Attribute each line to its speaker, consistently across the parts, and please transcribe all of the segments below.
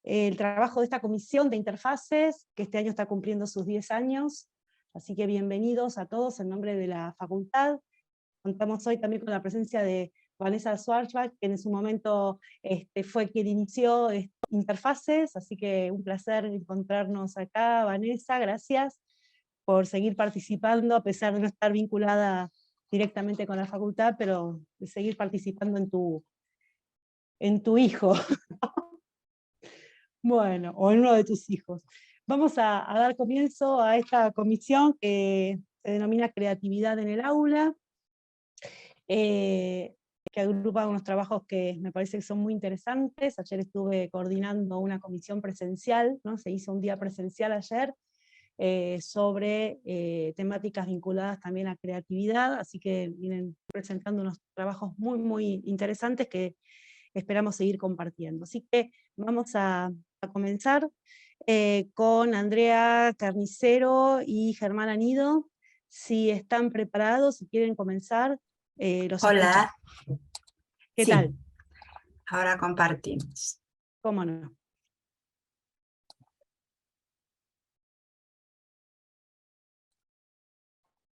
Speaker 1: el trabajo de esta comisión de interfaces, que este año está cumpliendo sus 10 años. Así que bienvenidos a todos en nombre de la facultad. Contamos hoy también con la presencia de Vanessa Schwarzbach, que en su momento fue quien inició Interfaces, así que un placer encontrarnos acá. Vanessa, gracias por seguir participando, a pesar de no estar vinculada directamente con la facultad, pero de seguir participando en tu hijo. Bueno, o en uno de tus hijos. Vamos a dar comienzo a esta comisión que se denomina Creatividad en el Aula, que agrupa unos trabajos que me parece que son muy interesantes. Ayer estuve coordinando una comisión presencial, ¿no? Se hizo un día presencial ayer, sobre temáticas vinculadas también a creatividad, así que vienen presentando unos trabajos muy, muy interesantes que esperamos seguir compartiendo. Así que vamos a comenzar con Andrea Carnicero y Germán Anido. Si están preparados, si quieren comenzar, los escuchamos.
Speaker 2: Hola.
Speaker 1: ¿Qué
Speaker 2: Sí,
Speaker 1: tal?
Speaker 2: ahora compartimos.
Speaker 1: ¿Cómo no?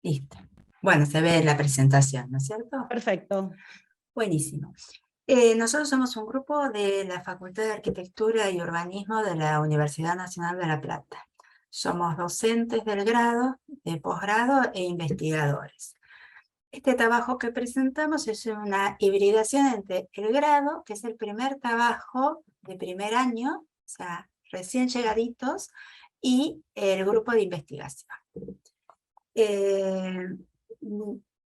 Speaker 2: Listo. Bueno, se ve la presentación, ¿no es cierto?
Speaker 1: Perfecto.
Speaker 2: Buenísimo. Nosotros somos un grupo de la Facultad de Arquitectura y Urbanismo de la Universidad Nacional de La Plata. Somos docentes del grado, de posgrado e investigadores. Este trabajo que presentamos es una hibridación entre el grado, que es el primer trabajo de primer año, o sea, recién llegaditos, y el grupo de investigación.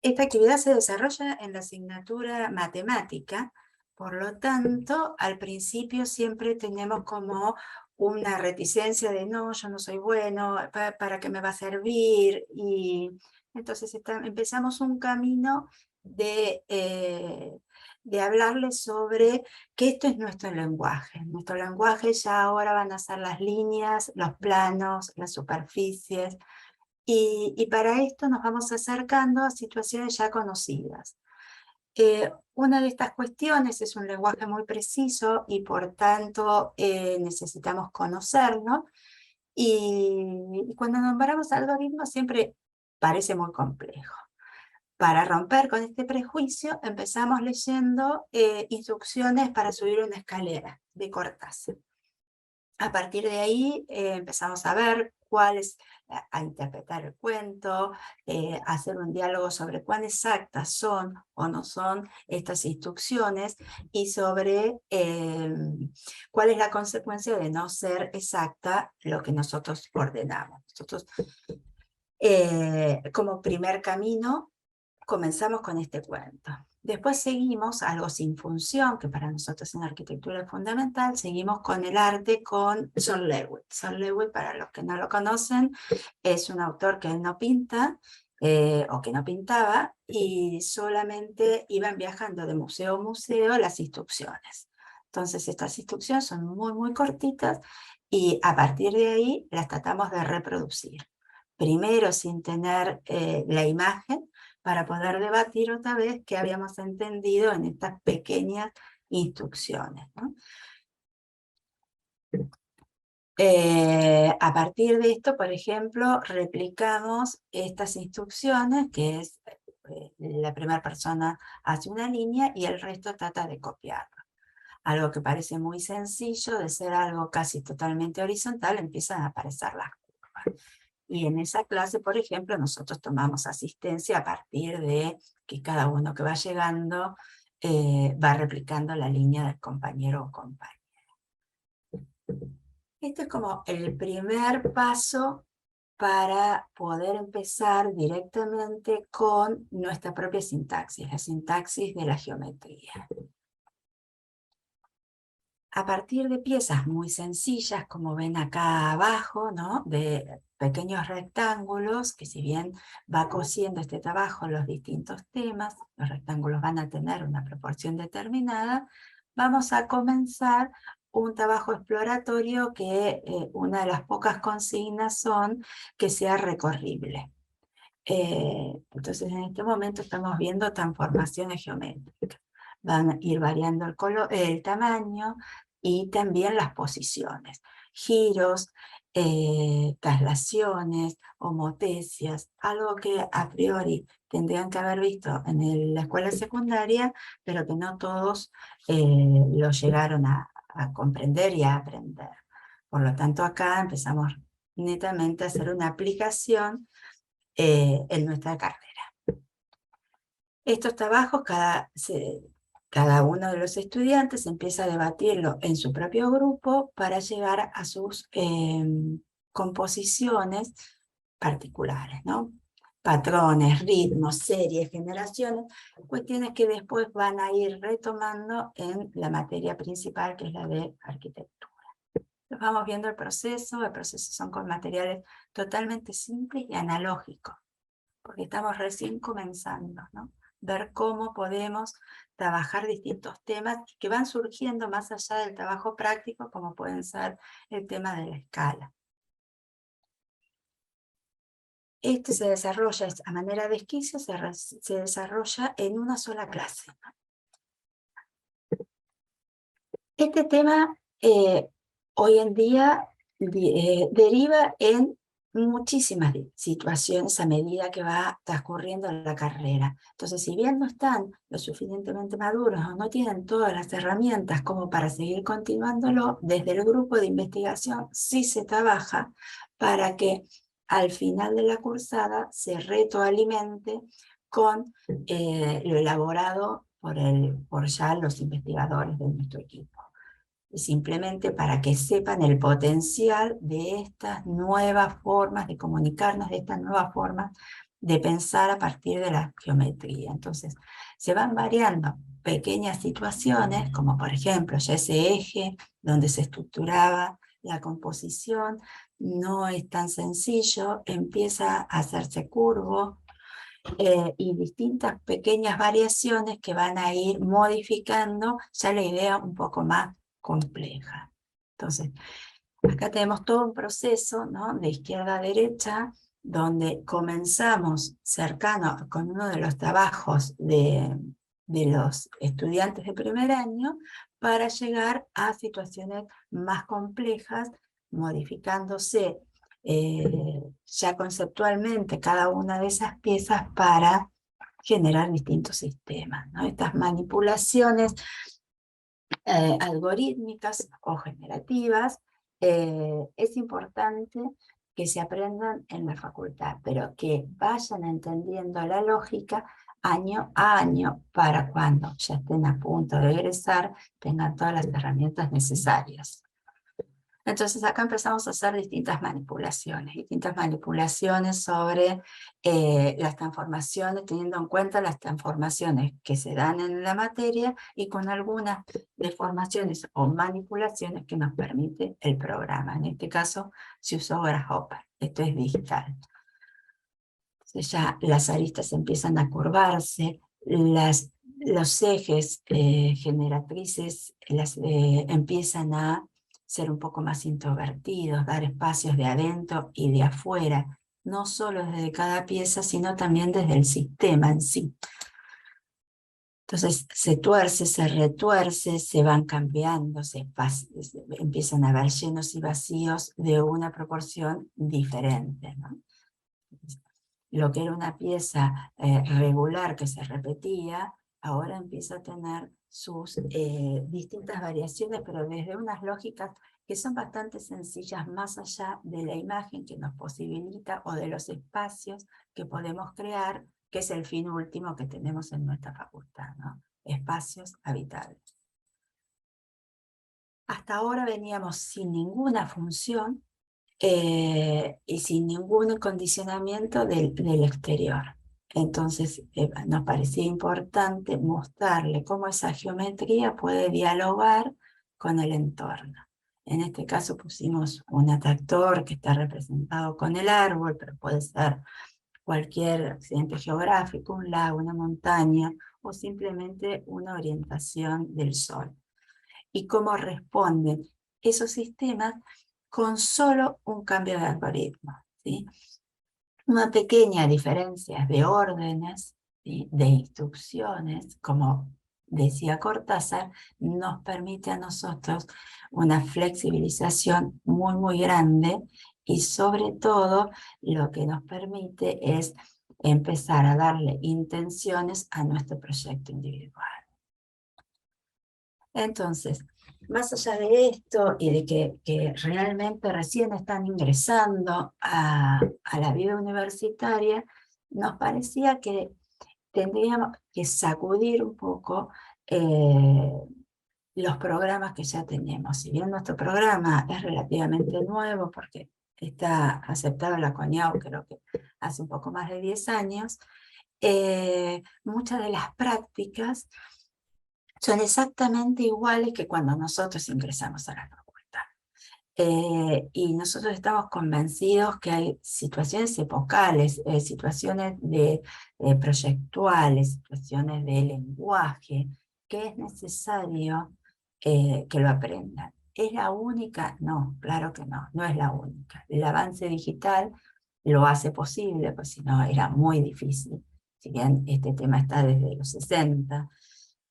Speaker 2: Esta actividad se desarrolla en la asignatura matemática, por lo tanto, al principio siempre tenemos como una reticencia de no, yo no soy bueno, ¿para qué me va a servir? Y entonces empezamos un camino de hablarles sobre que esto es nuestro lenguaje. Nuestro lenguaje ya ahora van a ser las líneas, los planos, las superficies, y para esto nos vamos acercando a situaciones ya conocidas. Una de estas cuestiones es un lenguaje muy preciso y por tanto necesitamos conocerlo. Y cuando nombramos algoritmos siempre parece muy complejo. Para romper con este prejuicio empezamos leyendo instrucciones para subir una escalera de Cortázar. A partir de ahí empezamos a ver a interpretar el cuento, hacer un diálogo sobre cuán exactas son o no son estas instrucciones y sobre cuál es la consecuencia de no ser exacta lo que nosotros ordenamos. Nosotros, como primer camino, comenzamos con este cuento. Después seguimos algo sin función, que para nosotros en arquitectura es fundamental, seguimos con el arte con John Lewis. John Lewis, para los que no lo conocen, es un autor que él no pinta, o que no pintaba, y solamente iban viajando de museo a museo las instrucciones. Entonces estas instrucciones son muy, muy cortitas, y a partir de ahí las tratamos de reproducir. Primero sin tener la imagen, para poder debatir otra vez qué habíamos entendido en estas pequeñas instrucciones, ¿no? A partir de esto, por ejemplo, replicamos estas instrucciones, que es la primera persona hace una línea y el resto trata de copiarlo. Algo que parece muy sencillo, de ser algo casi totalmente horizontal, empiezan a aparecer las curvas. Y en esa clase, por ejemplo, nosotros tomamos asistencia a partir de que cada uno que va llegando va replicando la línea del compañero o compañera. Este es como el primer paso para poder empezar directamente con nuestra propia sintaxis, la sintaxis de la geometría. A partir de piezas muy sencillas, como ven acá abajo, ¿no? De pequeños rectángulos, que si bien va cosiendo este trabajo los distintos temas, los rectángulos van a tener una proporción determinada, vamos a comenzar un trabajo exploratorio que una de las pocas consignas son que sea recorrible. Entonces en este momento estamos viendo transformaciones geométricas. Van a ir variando el tamaño, y también las posiciones, giros, traslaciones, homotesias, algo que a priori tendrían que haber visto en la escuela secundaria, pero que no todos lo llegaron a comprender y a aprender. Por lo tanto, acá empezamos netamente a hacer una aplicación en nuestra carrera. Estos trabajos, cada uno de los estudiantes empieza a debatirlo en su propio grupo para llegar a sus composiciones particulares, ¿no? Patrones, ritmos, series, generaciones, cuestiones que después van a ir retomando en la materia principal, que es la de arquitectura. Vamos viendo el proceso son con materiales totalmente simples y analógicos, porque estamos recién comenzando, ¿no? Ver cómo podemos trabajar distintos temas que van surgiendo más allá del trabajo práctico, como pueden ser el tema de la escala. Este se desarrolla a manera de esquizo, se desarrolla en una sola clase. Este tema hoy en día deriva en muchísimas situaciones a medida que va transcurriendo la carrera. Entonces, si bien no están lo suficientemente maduros o no tienen todas las herramientas como para seguir continuándolo, desde el grupo de investigación sí se trabaja para que al final de la cursada se retroalimente con lo elaborado por ya los investigadores de nuestro equipo. Simplemente para que sepan el potencial de estas nuevas formas de comunicarnos, de estas nuevas formas de pensar a partir de la geometría. Entonces, se van variando pequeñas situaciones, como por ejemplo, ya ese eje donde se estructuraba la composición, no es tan sencillo, empieza a hacerse curvo, y distintas pequeñas variaciones que van a ir modificando ya la idea un poco más compleja. Entonces, acá tenemos todo un proceso, ¿no?, de izquierda a derecha, donde comenzamos cercano con uno de los trabajos de los estudiantes de primer año para llegar a situaciones más complejas, modificándose ya conceptualmente cada una de esas piezas para generar distintos sistemas, ¿no? Estas manipulaciones algorítmicas o generativas, es importante que se aprendan en la facultad, pero que vayan entendiendo la lógica año a año para cuando ya estén a punto de egresar tengan todas las herramientas necesarias. Entonces acá empezamos a hacer distintas manipulaciones sobre las transformaciones, teniendo en cuenta las transformaciones que se dan en la materia y con algunas deformaciones o manipulaciones que nos permite el programa. En este caso se usó Grasshopper, esto es digital. Entonces ya las aristas empiezan a curvarse, los ejes generatrices empiezan a ser un poco más introvertidos, dar espacios de adentro y de afuera, no solo desde cada pieza, sino también desde el sistema en sí. Entonces se tuerce, se retuerce, se van cambiando, empiezan a haber llenos y vacíos de una proporción diferente, ¿no? Lo que era una pieza regular que se repetía, ahora empieza a tener sus distintas variaciones, pero desde unas lógicas que son bastante sencillas, más allá de la imagen que nos posibilita o de los espacios que podemos crear, que es el fin último que tenemos en nuestra facultad, ¿no? Espacios habitables. Hasta ahora veníamos sin ninguna función y sin ningún condicionamiento del exterior. Entonces nos parecía importante mostrarle cómo esa geometría puede dialogar con el entorno. En este caso pusimos un atractor que está representado con el árbol, pero puede ser cualquier accidente geográfico, un lago, una montaña, o simplemente una orientación del sol. Y cómo responden esos sistemas con solo un cambio de algoritmo, ¿sí? Una pequeña diferencia de órdenes, ¿sí?, de instrucciones, como decía Cortázar, nos permite a nosotros una flexibilización muy, muy grande, y sobre todo lo que nos permite es empezar a darle intenciones a nuestro proyecto individual. Entonces, más allá de esto y de que realmente recién están ingresando a la vida universitaria, nos parecía que tendríamos que sacudir un poco los programas que ya tenemos. Si bien nuestro programa es relativamente nuevo, porque está aceptado en la CONIAU, creo que hace un poco más de 10 años, muchas de las prácticas son exactamente iguales que cuando nosotros ingresamos a la facultad. Y nosotros estamos convencidos que hay situaciones epocales, situaciones proyectuales, situaciones de lenguaje, que es necesario que lo aprendan. ¿Es la única? No, claro que no, no es la única. El avance digital lo hace posible, pues si no era muy difícil. Si bien este tema está desde los 60,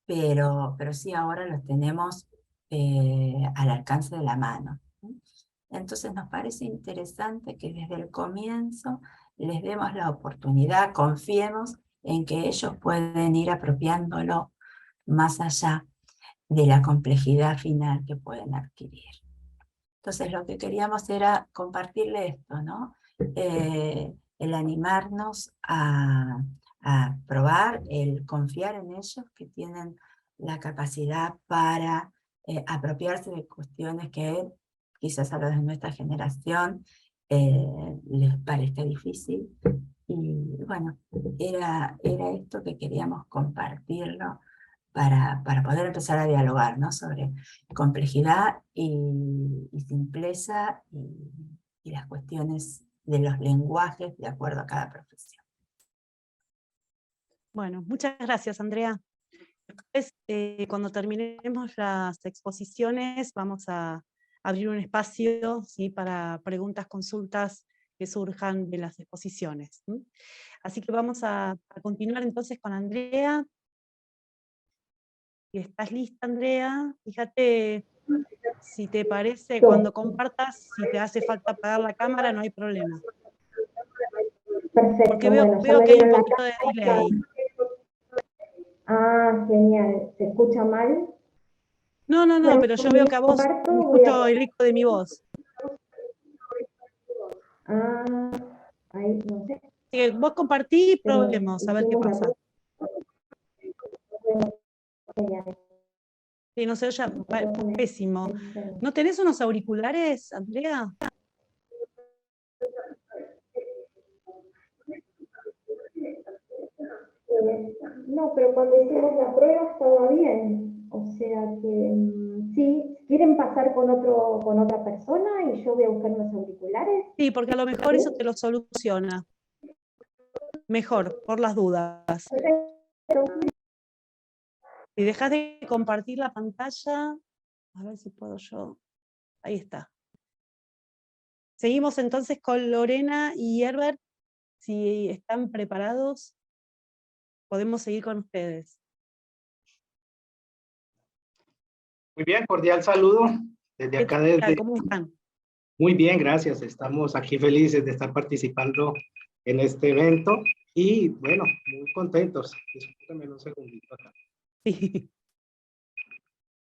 Speaker 2: pero sí ahora los tenemos al alcance de la mano. Entonces nos parece interesante que desde el comienzo les demos la oportunidad, confiemos en que ellos pueden ir apropiándolo más allá de la complejidad final que pueden adquirir. Entonces lo que queríamos era compartirle esto, ¿no? El animarnos a probar, el confiar en ellos, que tienen la capacidad para apropiarse de cuestiones que quizás a los de nuestra generación les parezca difícil. Y bueno, era esto que queríamos compartirlo para poder empezar a dialogar, ¿no? Sobre complejidad y simpleza y las cuestiones de los lenguajes de acuerdo a cada profesión.
Speaker 1: Bueno, muchas gracias, Andrea. Después, cuando terminemos las exposiciones, vamos a abrir un espacio, ¿sí?, para preguntas, consultas que surjan de las exposiciones. Así que vamos a continuar entonces con Andrea. Si estás lista, Andrea, fíjate si te parece, cuando compartas, si te hace falta apagar la cámara, no hay problema.
Speaker 3: Perfecto,
Speaker 1: Porque
Speaker 3: bueno,
Speaker 1: veo que hay un poquito de delay.
Speaker 3: Ah, genial. ¿Se escucha mal?
Speaker 1: No,
Speaker 3: Bueno,
Speaker 1: pero yo veo que a vos escucho el eco de mi voz.
Speaker 3: Ah, ahí, no sé.
Speaker 1: Así que vos compartí y probemos, a ver qué pasa.
Speaker 3: Genial.
Speaker 1: Sí, no se oye pésimo. ¿No tenés unos auriculares, Andrea?
Speaker 3: No, pero cuando hicimos la prueba estaba bien. O sea que sí, ¿quieren pasar con otra persona y yo voy a buscar unos auriculares?
Speaker 1: Sí, porque a lo mejor eso te lo soluciona. Mejor, por las dudas. Si dejas de compartir la pantalla, a ver si puedo yo. Ahí está. Seguimos entonces con Lorena y Herbert. Si están preparados, podemos seguir con ustedes.
Speaker 4: Muy bien, cordial saludo desde acá.
Speaker 1: ¿Cómo están?
Speaker 4: Muy bien, gracias. Estamos aquí felices de estar participando en este evento y bueno, muy contentos. Discúlpenme un segundito acá.
Speaker 1: Sí.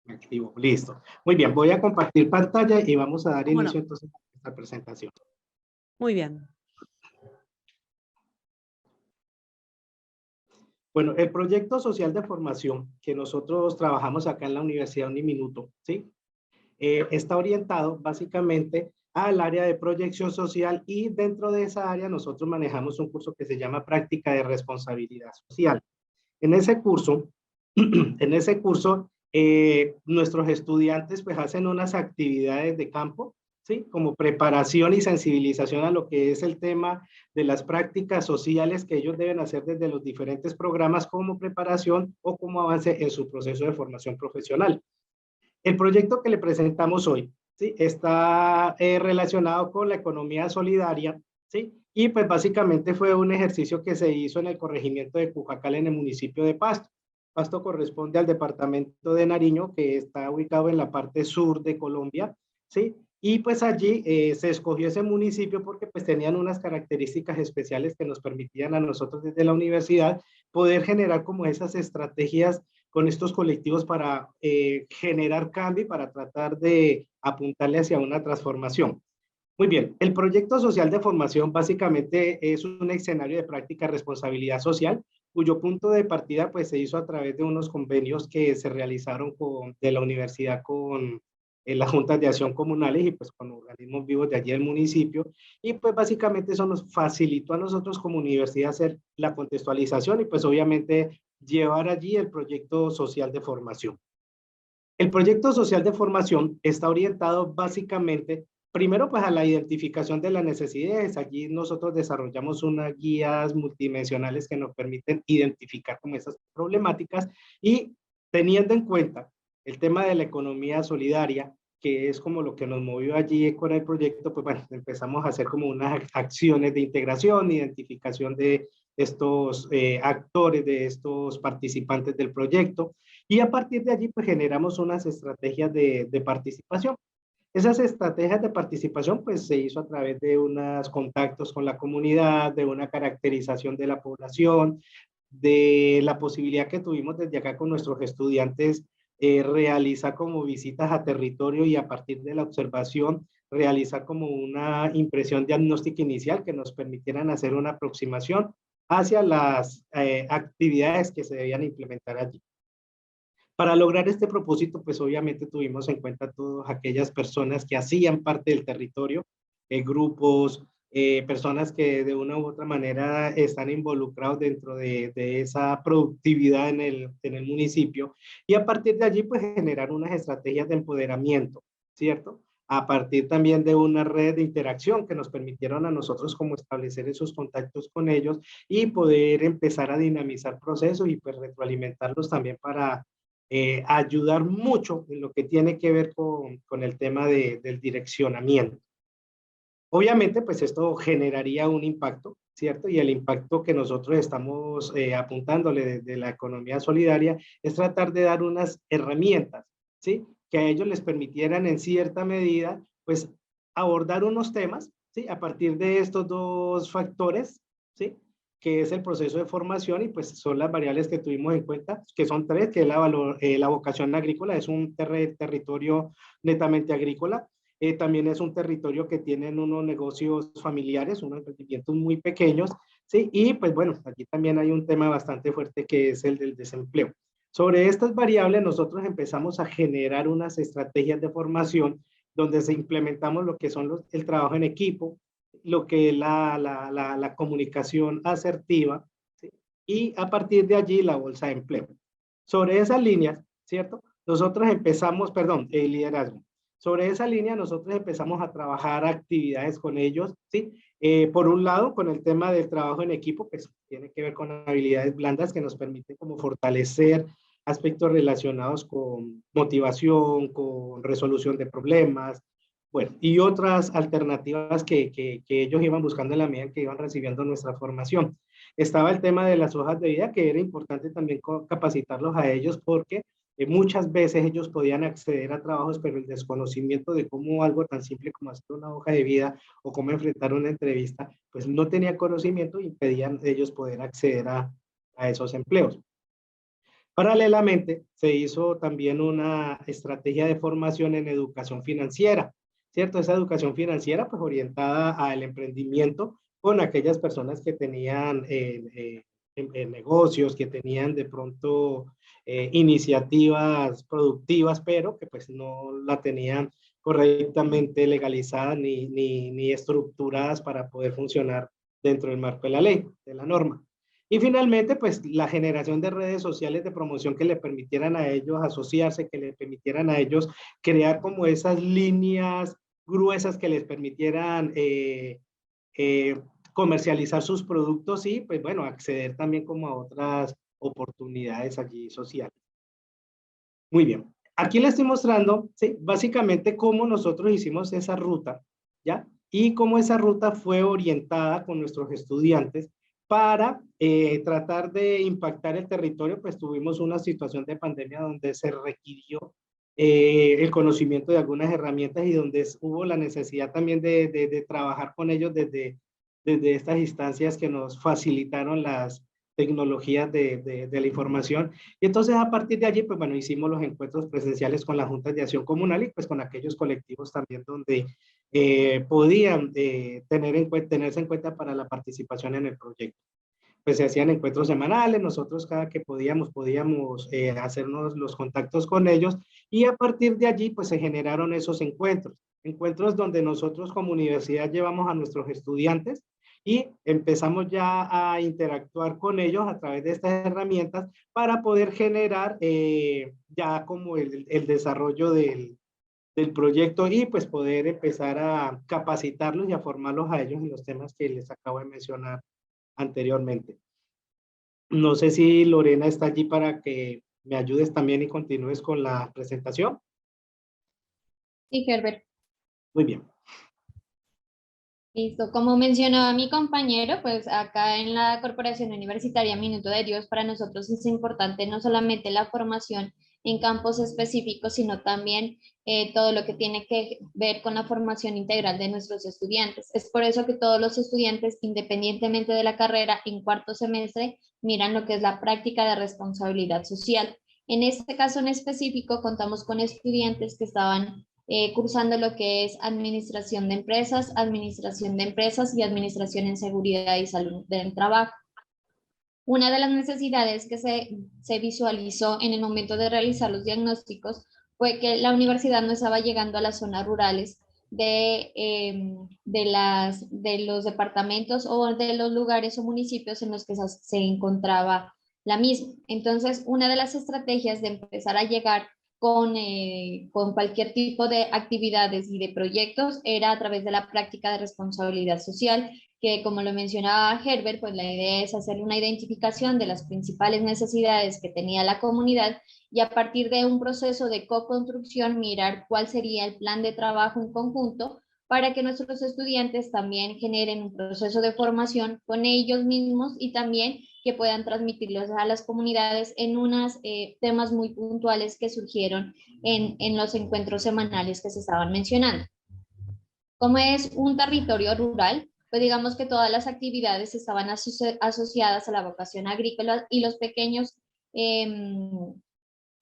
Speaker 4: Me activo, listo. Muy bien, voy a compartir pantalla y vamos a dar inicio entonces a esta presentación.
Speaker 1: Muy bien.
Speaker 4: Bueno, el proyecto social de formación que nosotros trabajamos acá en la Universidad Uniminuto, ¿sí? Está orientado básicamente al área de proyección social, y dentro de esa área nosotros manejamos un curso que se llama Práctica de Responsabilidad Social. En ese curso, nuestros estudiantes pues hacen unas actividades de campo, ¿sí? Como preparación y sensibilización a lo que es el tema de las prácticas sociales que ellos deben hacer desde los diferentes programas como preparación o como avance en su proceso de formación profesional. El proyecto que le presentamos hoy, ¿sí?, está relacionado con la economía solidaria, ¿sí? Y pues básicamente fue un ejercicio que se hizo en el corregimiento de Cujacal, en el municipio de Pasto. Pasto corresponde al departamento de Nariño, que está ubicado en la parte sur de Colombia, ¿sí? Y pues allí se escogió ese municipio porque pues tenían unas características especiales que nos permitían a nosotros desde la universidad poder generar como esas estrategias con estos colectivos para generar cambio y para tratar de apuntarle hacia una transformación. Muy bien, el proyecto social de formación básicamente es un escenario de práctica responsabilidad social, cuyo punto de partida pues se hizo a través de unos convenios que se realizaron de la universidad con las juntas de acción comunales y pues con organismos vivos de allí del municipio, y pues básicamente eso nos facilitó a nosotros como universidad hacer la contextualización y pues obviamente llevar allí el proyecto social de formación. El proyecto social de formación está orientado básicamente, primero pues a la identificación de las necesidades. Allí nosotros desarrollamos unas guías multidimensionales que nos permiten identificar como esas problemáticas y teniendo en cuenta el tema de la economía solidaria, que es como lo que nos movió allí con el proyecto, pues bueno, empezamos a hacer como unas acciones de integración, identificación de estos actores, de estos participantes del proyecto, y a partir de allí, pues generamos unas estrategias de participación. Esas estrategias de participación, pues se hizo a través de unos contactos con la comunidad, de una caracterización de la población, de la posibilidad que tuvimos desde acá con nuestros estudiantes, realizar como visitas a territorio y a partir de la observación, realizar como una impresión diagnóstica inicial que nos permitieran hacer una aproximación hacia las actividades que se debían implementar allí. Para lograr este propósito, pues obviamente tuvimos en cuenta todas aquellas personas que hacían parte del territorio, grupos, personas que de una u otra manera están involucrados dentro de esa productividad en el municipio, y a partir de allí pues generar unas estrategias de empoderamiento, ¿cierto? A partir también de una red de interacción que nos permitieron a nosotros como establecer esos contactos con ellos y poder empezar a dinamizar procesos y pues retroalimentarlos también para ayudar mucho en lo que tiene que ver con el tema del direccionamiento. Obviamente, pues esto generaría un impacto, ¿cierto? Y el impacto que nosotros estamos apuntándole desde la economía solidaria es tratar de dar unas herramientas, ¿sí? Que a ellos les permitieran en cierta medida, pues, abordar unos temas, ¿sí? A partir de estos dos factores, ¿sí? Que es el proceso de formación y pues son las variables que tuvimos en cuenta, que son tres, que es la vocación agrícola, es un territorio netamente agrícola, también es un territorio que tienen unos negocios familiares, unos emprendimientos muy pequeños, ¿sí? Y pues bueno, aquí también hay un tema bastante fuerte que es el del desempleo. Sobre estas variables nosotros empezamos a generar unas estrategias de formación donde se implementamos lo que son el trabajo en equipo, lo que es la comunicación asertiva, ¿sí? Y a partir de allí la bolsa de empleo. Sobre esas líneas, ¿cierto? Nosotros empezamos, perdón, el liderazgo. Sobre esa línea nosotros empezamos a trabajar actividades con ellos, ¿sí? Por un lado, con el tema del trabajo en equipo, que tiene que ver con habilidades blandas que nos permiten como fortalecer aspectos relacionados con motivación, con resolución de problemas, bueno, y otras alternativas que ellos iban buscando en la medida en que iban recibiendo nuestra formación. Estaba el tema de las hojas de vida, que era importante también capacitarlos a ellos porque muchas veces ellos podían acceder a trabajos, pero el desconocimiento de cómo algo tan simple como hacer una hoja de vida o cómo enfrentar una entrevista, pues no tenían conocimiento y impedían ellos poder acceder a esos empleos. Paralelamente, se hizo también una estrategia de formación en educación financiera, ¿cierto? Esa educación financiera, pues orientada al emprendimiento con aquellas personas que tenían negocios, que tenían de pronto iniciativas productivas, pero que pues no la tenían correctamente legalizadas ni estructuradas para poder funcionar dentro del marco de la ley, de la norma. Y finalmente, pues la generación de redes sociales de promoción que le permitieran a ellos asociarse, que le permitieran a ellos crear como esas líneas gruesas que les permitieran comercializar sus productos y, pues bueno, acceder también como a otras oportunidades allí sociales. Muy bien. Aquí les estoy mostrando, ¿sí? Básicamente cómo nosotros hicimos esa ruta, ¿ya? Y cómo esa ruta fue orientada con nuestros estudiantes para tratar de impactar el territorio, pues tuvimos una situación de pandemia donde se requirió el conocimiento de algunas herramientas y donde hubo la necesidad también de trabajar con ellos desde estas instancias que nos facilitaron las tecnologías de la información. Y entonces a partir de allí, pues bueno, hicimos los encuentros presenciales con las juntas de acción comunal y pues con aquellos colectivos también donde podían tenerse en cuenta para la participación en el proyecto. Pues se hacían encuentros semanales, nosotros cada que podíamos hacernos los contactos con ellos y a partir de allí pues se generaron esos encuentros donde nosotros como universidad llevamos a nuestros estudiantes y empezamos ya a interactuar con ellos a través de estas herramientas para poder generar ya como el desarrollo del proyecto y pues poder empezar a capacitarlos y a formarlos a ellos en los temas que les acabo de mencionar anteriormente. No sé si Lorena está allí para que me ayudes también y continúes con la presentación.
Speaker 5: Sí, Herbert.
Speaker 4: Muy bien.
Speaker 5: Listo. Como mencionaba mi compañero, pues acá en la Corporación Universitaria Minuto de Dios, para nosotros es importante no solamente la formación en campos específicos, sino también todo lo que tiene que ver con la formación integral de nuestros estudiantes. Es por eso que todos los estudiantes, independientemente de la carrera, en cuarto semestre, miran lo que es la práctica de responsabilidad social. En este caso en específico, contamos con estudiantes que estaban cursando lo que es administración de empresas y administración en seguridad y salud del trabajo. Una de las necesidades que se visualizó en el momento de realizar los diagnósticos fue que la universidad no estaba llegando a las zonas rurales de los departamentos o de los lugares o municipios en los que se encontraba la misma. Entonces, una de las estrategias de empezar a llegar con cualquier tipo de actividades y de proyectos era a través de la práctica de responsabilidad social, que como lo mencionaba Herbert, pues la idea es hacer una identificación de las principales necesidades que tenía la comunidad y a partir de un proceso de co-construcción mirar cuál sería el plan de trabajo en conjunto para que nuestros estudiantes también generen un proceso de formación con ellos mismos y también que puedan transmitirlos a las comunidades en unos temas muy puntuales que surgieron en los encuentros semanales que se estaban mencionando. Como es un territorio rural, pues digamos que todas las actividades estaban asociadas a la vocación agrícola y los pequeños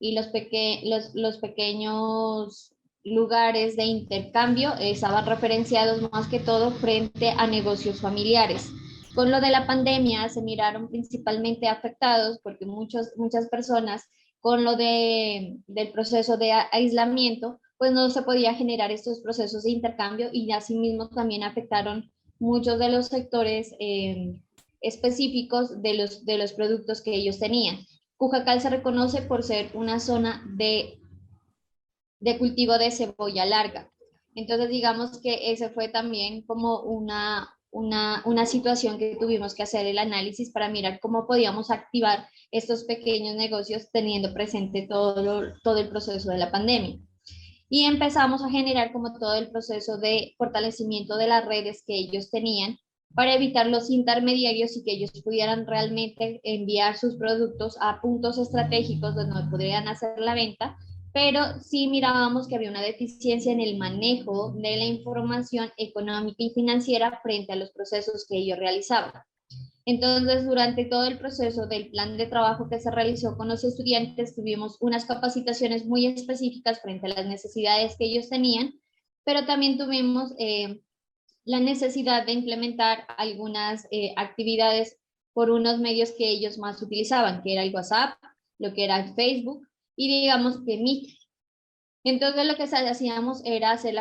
Speaker 5: los pequeños lugares de intercambio estaban referenciados más que todo frente a negocios familiares. Con lo de la pandemia se miraron principalmente afectados porque muchas personas con lo del proceso de aislamiento, pues no se podía generar estos procesos de intercambio y asimismo también afectaron muchos de los sectores específicos de los productos que ellos tenían. Cujacal se reconoce por ser una zona de cultivo de cebolla larga. Entonces, digamos que ese fue también como una situación que tuvimos que hacer el análisis para mirar cómo podíamos activar estos pequeños negocios teniendo presente todo el proceso de la pandemia. Y empezamos a generar como todo el proceso de fortalecimiento de las redes que ellos tenían para evitar los intermediarios y que ellos pudieran realmente enviar sus productos a puntos estratégicos donde podrían hacer la venta, pero sí mirábamos que había una deficiencia en el manejo de la información económica y financiera frente a los procesos que ellos realizaban. Entonces, durante todo el proceso del plan de trabajo que se realizó con los estudiantes, tuvimos unas capacitaciones muy específicas frente a las necesidades que ellos tenían, pero también tuvimos la necesidad de implementar algunas actividades por unos medios que ellos más utilizaban, que era el WhatsApp, lo que era el Facebook y digamos que Meet. Entonces lo que hacíamos era hacer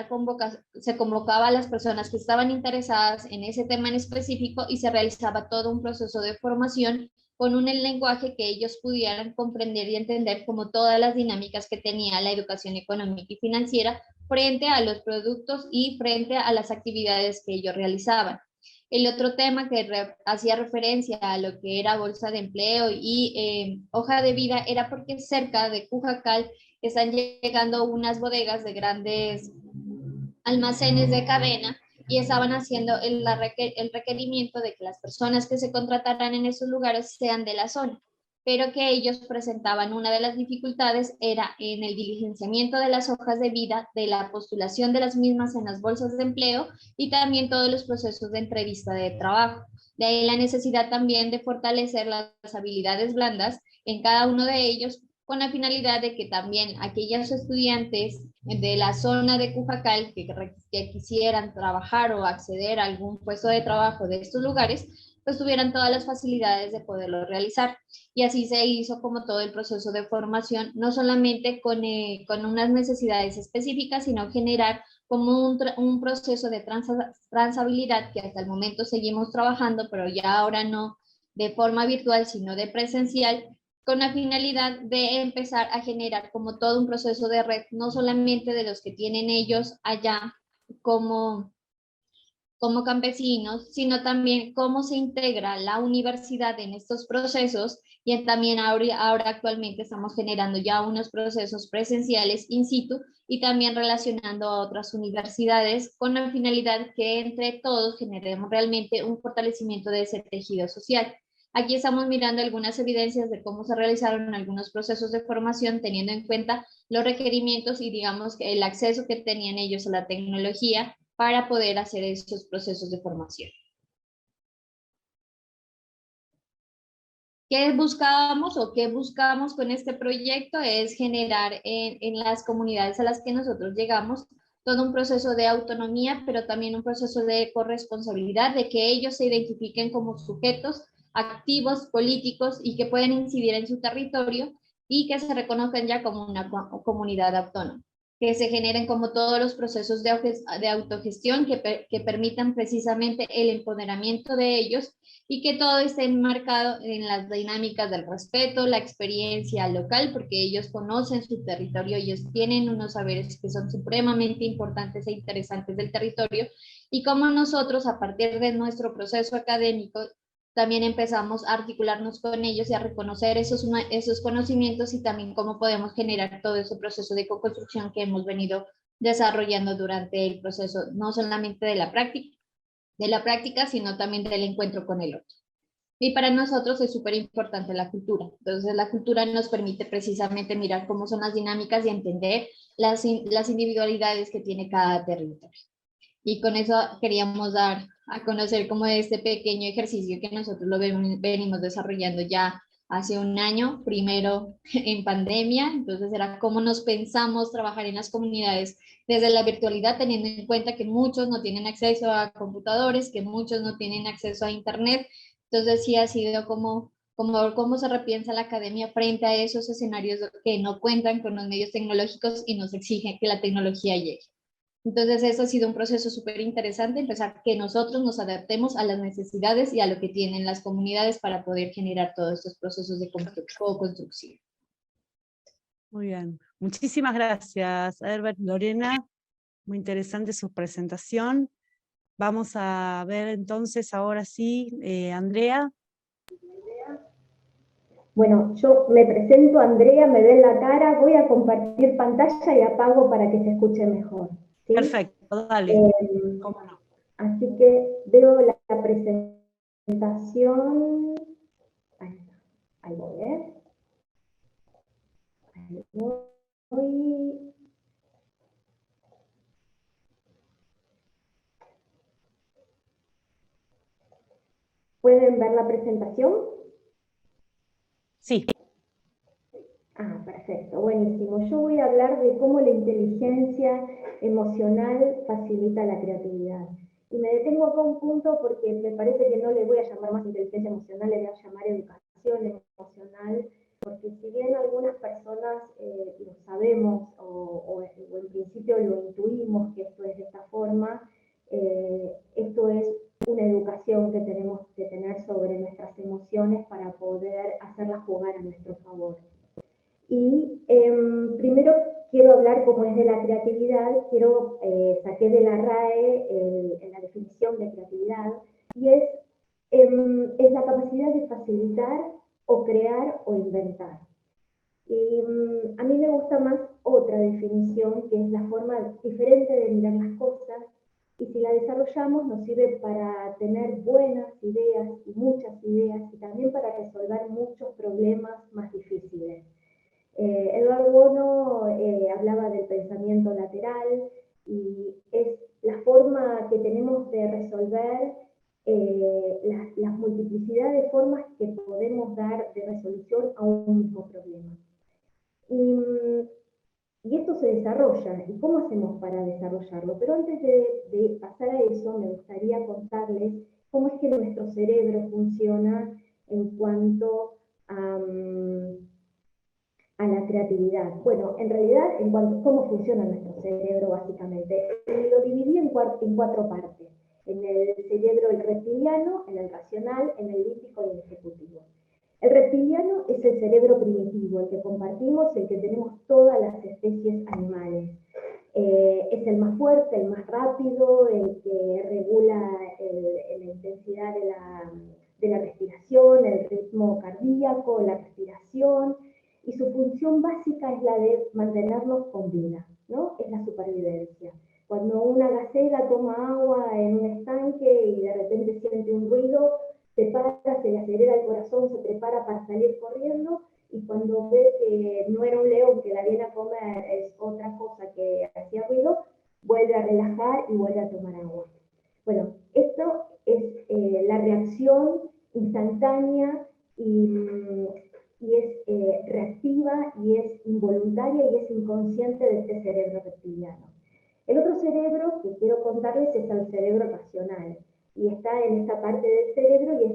Speaker 5: se convocaba a las personas que estaban interesadas en ese tema en específico y se realizaba todo un proceso de formación con un lenguaje que ellos pudieran comprender y entender como todas las dinámicas que tenía la educación económica y financiera frente a los productos y frente a las actividades que ellos realizaban. El otro tema que hacía referencia a lo que era bolsa de empleo y hoja de vida era porque cerca de Cujacal están llegando unas bodegas de grandes almacenes de cadena y estaban haciendo el requerimiento de que las personas que se contrataran en esos lugares sean de la zona, pero que ellos presentaban una de las dificultades era en el diligenciamiento de las hojas de vida, de la postulación de las mismas en las bolsas de empleo y también todos los procesos de entrevista de trabajo. De ahí la necesidad también de fortalecer las habilidades blandas en cada uno de ellos, con la finalidad de que también aquellos estudiantes de la zona de Cujacal que quisieran trabajar o acceder a algún puesto de trabajo de estos lugares, pues tuvieran todas las facilidades de poderlo realizar. Y así se hizo como todo el proceso de formación, no solamente con unas necesidades específicas, sino generar como un proceso de transabilidad que hasta el momento seguimos trabajando, pero ya ahora no de forma virtual, sino de presencial, con la finalidad de empezar a generar como todo un proceso de red, no solamente de los que tienen ellos allá como campesinos, sino también cómo se integra la universidad en estos procesos y también ahora actualmente estamos generando ya unos procesos presenciales in situ y también relacionando a otras universidades con la finalidad que entre todos generemos realmente un fortalecimiento de ese tejido social. Aquí estamos mirando algunas evidencias de cómo se realizaron algunos procesos de formación teniendo en cuenta los requerimientos y digamos que el acceso que tenían ellos a la tecnología para poder hacer estos procesos de formación. ¿Qué buscábamos o qué buscamos con este proyecto? Es generar en las comunidades a las que nosotros llegamos todo un proceso de autonomía, pero también un proceso de corresponsabilidad, de que ellos se identifiquen como sujetos activos, políticos y que pueden incidir en su territorio y que se reconozcan ya como una comunidad autónoma, que se generen como todos los procesos de autogestión que permitan precisamente el empoderamiento de ellos y que todo esté enmarcado en las dinámicas del respeto, la experiencia local, porque ellos conocen su territorio, ellos tienen unos saberes que son supremamente importantes e interesantes del territorio, y como nosotros a partir de nuestro proceso académico también empezamos a articularnos con ellos y a reconocer esos conocimientos y también cómo podemos generar todo ese proceso de co-construcción que hemos venido desarrollando durante el proceso, no solamente de la práctica, sino también del encuentro con el otro. Y para nosotros es súper importante la cultura. Entonces la cultura nos permite precisamente mirar cómo son las dinámicas y entender las individualidades que tiene cada territorio. Y con eso queríamos dar a conocer como este pequeño ejercicio que nosotros lo venimos desarrollando ya hace un año, primero en pandemia, entonces era cómo nos pensamos trabajar en las comunidades desde la virtualidad, teniendo en cuenta que muchos no tienen acceso a computadores, que muchos no tienen acceso a internet, entonces sí ha sido como cómo se repiensa la academia frente a esos escenarios que no cuentan con los medios tecnológicos y nos exigen que la tecnología llegue. Entonces, eso ha sido un proceso súper interesante, empezar que nosotros nos adaptemos a las necesidades y a lo que tienen las comunidades para poder generar todos estos procesos de co-construcción.
Speaker 1: Muy bien. Muchísimas gracias, Herbert, Lorena. Muy interesante su presentación. Vamos a ver entonces, ahora sí, Andrea.
Speaker 3: Bueno, yo me presento, Andrea, me ven la cara, voy a compartir pantalla y apago para que se escuche mejor. ¿Sí?
Speaker 1: Perfecto, dale. ¿Cómo no?
Speaker 3: Así que veo la presentación. Ahí voy, ¿eh? Ahí voy. ¿Pueden ver la presentación?
Speaker 1: Sí.
Speaker 3: Perfecto, buenísimo. Yo voy a hablar de cómo la inteligencia emocional facilita la creatividad. Y me detengo acá un punto porque me parece que no le voy a llamar más inteligencia emocional, le voy a llamar educación emocional, porque si bien algunas personas lo sabemos o en principio lo intuimos que esto es de esta forma, esto es una educación que tenemos que tener sobre nuestras emociones para poder hacerlas jugar a nuestro favor. Y primero quiero hablar como es de la creatividad, saqué de la RAE en la definición de creatividad, y es la capacidad de facilitar o crear o inventar. Y a mí me gusta más otra definición, que es la forma diferente de mirar las cosas y si la desarrollamos nos sirve para tener buenas ideas y muchas ideas, y también para resolver muchos problemas más difíciles. Edward Bono hablaba del pensamiento lateral, y es la forma que tenemos de resolver las multiplicidad de formas que podemos dar de resolución a un mismo problema. Y esto se desarrolla, ¿y cómo hacemos para desarrollarlo? Pero antes de pasar a eso, me gustaría contarles cómo es que nuestro cerebro funciona en cuanto a la creatividad. Bueno, en realidad, en cuanto a cómo funciona nuestro cerebro, básicamente, lo dividí en cuatro partes. En el cerebro el reptiliano, en el racional, en el límbico y el ejecutivo. El reptiliano es el cerebro primitivo, el que compartimos, el que tenemos todas las especies animales. Es el más fuerte, el más rápido, el que regula la intensidad de la respiración, el ritmo cardíaco, la respiración, y su función básica es la de mantenernos con vida, ¿no? Es la supervivencia. Cuando una gacela toma agua en un estanque y de repente siente un ruido, se para, se le acelera el corazón, se prepara para salir corriendo, y cuando ve que no era un león que la viene a comer, es otra cosa que hacía ruido, vuelve a relajar y vuelve a tomar agua. Bueno, esto es la reacción instantánea y es reactiva y es involuntaria y es inconsciente de este cerebro reptiliano. El otro cerebro que quiero contarles es el cerebro racional, y está en esta parte del cerebro y es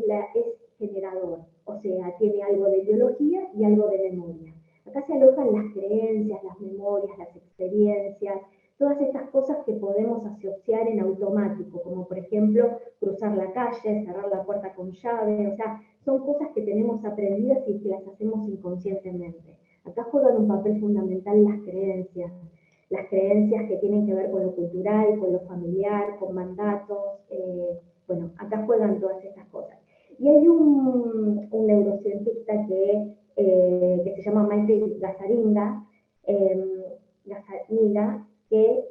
Speaker 3: generador, o sea, tiene algo de biología y algo de memoria. Acá se alojan las creencias, las memorias, las experiencias, todas estas cosas que podemos asociar en automático, como por ejemplo cruzar la calle, cerrar la puerta con llave, o sea, son cosas que tenemos aprendidas y que las hacemos inconscientemente. Acá juegan un papel fundamental las creencias que tienen que ver con lo cultural, con lo familiar, con mandatos, bueno, acá juegan todas estas cosas. Y hay un neurocientista que se llama Maite Gazzaniga, que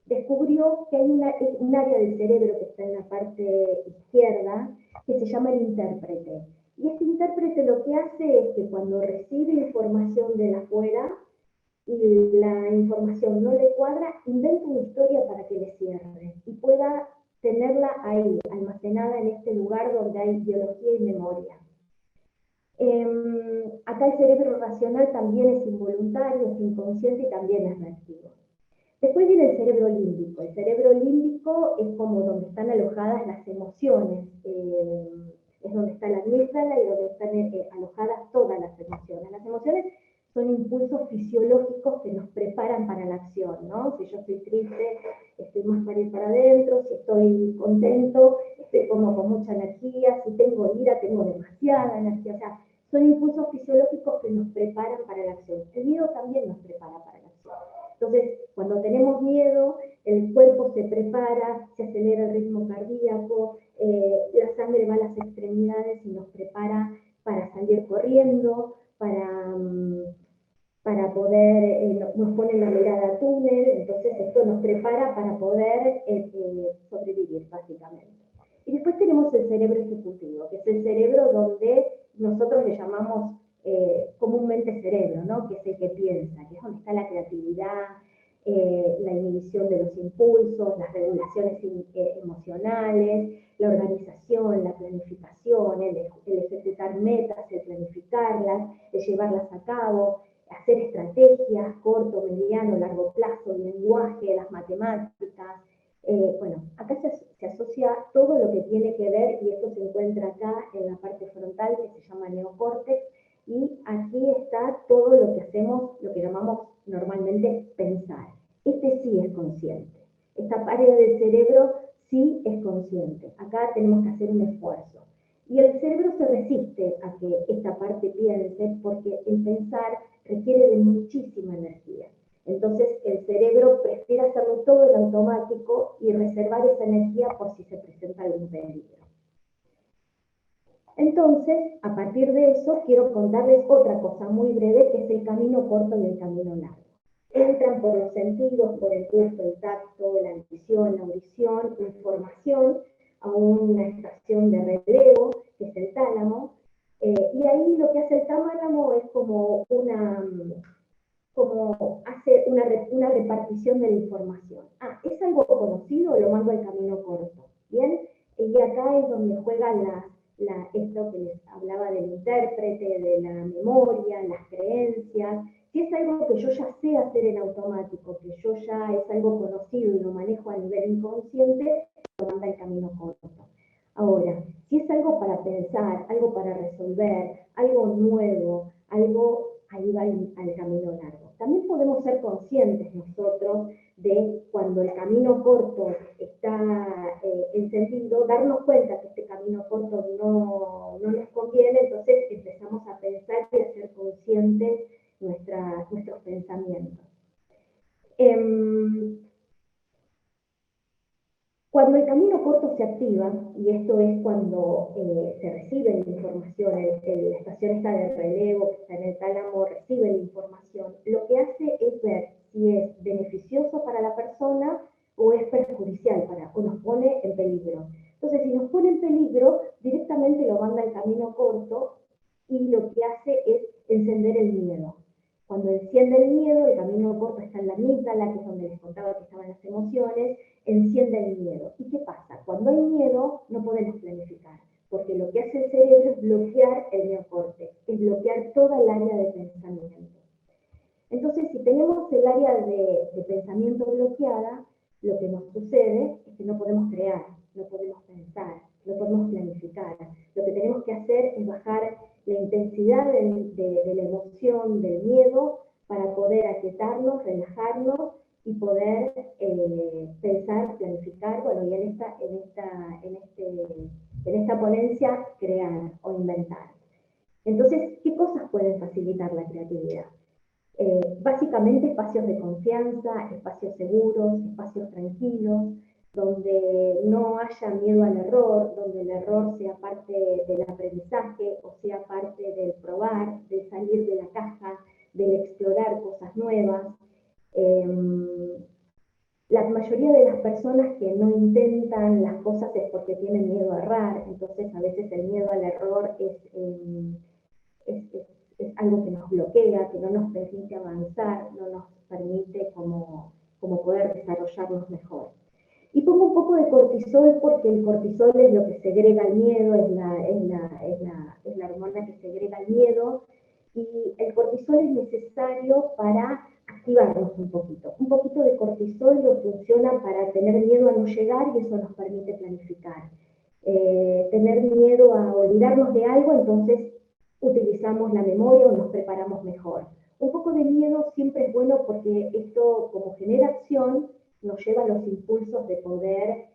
Speaker 3: descubrió que hay un área del cerebro que está en la parte izquierda que se llama el intérprete. Y este intérprete lo que hace es que cuando recibe información de afuera y la información no le cuadra, inventa una historia para que le cierre y pueda tenerla ahí, almacenada en este lugar donde hay biología y memoria. Acá el cerebro racional también es involuntario, es inconsciente y también es reactivo. Después viene el cerebro límbico. El cerebro límbico es como donde están alojadas las emociones, es donde está la amígdala y donde están alojadas todas las emociones. Las emociones son impulsos fisiológicos que nos preparan para la acción, ¿no? Si yo estoy triste, estoy más para ir para adentro; si estoy contento, estoy como con mucha energía; si tengo ira, tengo demasiada energía. O sea, son impulsos fisiológicos que nos preparan para la acción. El miedo también nos prepara para la acción. Entonces, cuando tenemos miedo, el cuerpo se prepara, se acelera el ritmo cardíaco, la sangre va a las extremidades y nos prepara para salir corriendo, para poder, nos pone la mirada túnel. Entonces esto nos prepara para poder sobrevivir, básicamente. Y después tenemos el cerebro ejecutivo, que es el cerebro donde nosotros le llamamos comúnmente cerebro, ¿no? Que es el que piensa, que es donde está la creatividad, la inhibición de los impulsos, las regulaciones emocionales, la organización, la planificación, el ejecutar metas, el planificarlas, el llevarlas a cabo, hacer estrategias, corto, mediano, largo plazo, el lenguaje, las matemáticas. Bueno, acá se asocia todo lo que tiene que ver, y esto se encuentra acá en la parte frontal, que se llama neocórtex, y aquí está todo lo que hacemos, lo que llamamos normalmente pensar. Este sí es consciente. Esta área del cerebro sí es consciente. Acá tenemos que hacer un esfuerzo. Y el cerebro se resiste a que esta parte piense, porque el pensar requiere de muchísima energía. Entonces el cerebro prefiere hacerlo todo en automático y reservar esa energía por si se presenta algún peligro. Entonces, a partir de eso, quiero contarles otra cosa muy breve, que es el camino corto y el camino largo. entran por los sentidos, por el gusto, el tacto, la visión, la audición, información a una estación de relevo, que es el tálamo, y ahí lo que hace el tálamo es como hace una repartición de la información. Ah, ¿es algo conocido? Lo mando al camino corto. ¿Bien? Y acá es donde juegan esto que les hablaba del intérprete, de la memoria, las creencias. Si es algo que yo ya sé hacer en automático, que yo ya es algo conocido y lo manejo a nivel inconsciente, lo manda al camino corto. Ahora, si es algo para pensar, algo para resolver, algo nuevo, algo, ahí va al camino largo. También podemos ser conscientes nosotros de cuando el camino corto está encendido, darnos cuenta que este camino corto no nos conviene, entonces empezamos a pensar y a ser conscientes nuestros pensamientos. Cuando el camino corto se activa, y esto es cuando se recibe la información, la estación está de relevo, que está en el tálamo, recibe la información, lo que hace es ver si es beneficioso para la persona o es perjudicial o nos pone en peligro. Entonces, si nos pone en peligro, directamente lo manda al camino corto y lo que hace es encender el miedo. Cuando enciende el miedo, el camino corto está en la amígdala, que es donde les contaba que estaban las emociones, enciende el miedo. ¿Y qué pasa? Cuando hay miedo, no podemos planificar, porque lo que hace el cerebro es bloquear el neocórtex, es bloquear toda el área de pensamiento. Entonces, si tenemos el área de pensamiento bloqueada, lo que nos sucede es que no podemos crear, no podemos pensar, no podemos planificar. Lo que tenemos que hacer es bajar la intensidad de la emoción, del miedo, para poder aquietarnos, relajarnos y poder pensar, planificar, bueno, y en esta ponencia crear o inventar. Entonces, ¿qué cosas pueden facilitar la creatividad? Básicamente espacios de confianza, espacios seguros, espacios tranquilos, donde no haya miedo al error, donde el error sea parte del aprendizaje o sea parte del probar, del salir de la caja, del explorar cosas nuevas. La mayoría de las personas que no intentan las cosas es porque tienen miedo a errar, entonces a veces el miedo al error es algo que nos bloquea, que no nos permite avanzar, no nos permite como poder desarrollarnos mejor. Y pongo un poco de cortisol porque el cortisol es lo que segrega el miedo, es la hormona que segrega el miedo, y el cortisol es necesario para activarnos un poquito. Un poquito de cortisol lo funciona para tener miedo a no llegar y eso nos permite planificar. Tener miedo a olvidarnos de algo, entonces utilizamos la memoria o nos preparamos mejor. Un poco de miedo siempre es bueno porque esto, como genera acción, nos lleva a los impulsos de poder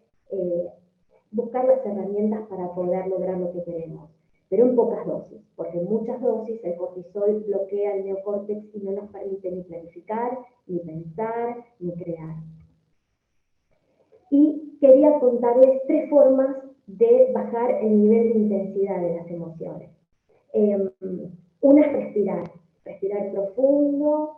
Speaker 3: buscar las herramientas para poder lograr lo que queremos, pero en pocas dosis, porque en muchas dosis el cortisol bloquea el neocórtex y no nos permite ni planificar, ni pensar, ni crear. Y quería contarles 3 formas de bajar el nivel de intensidad de las emociones. Una es respirar profundo.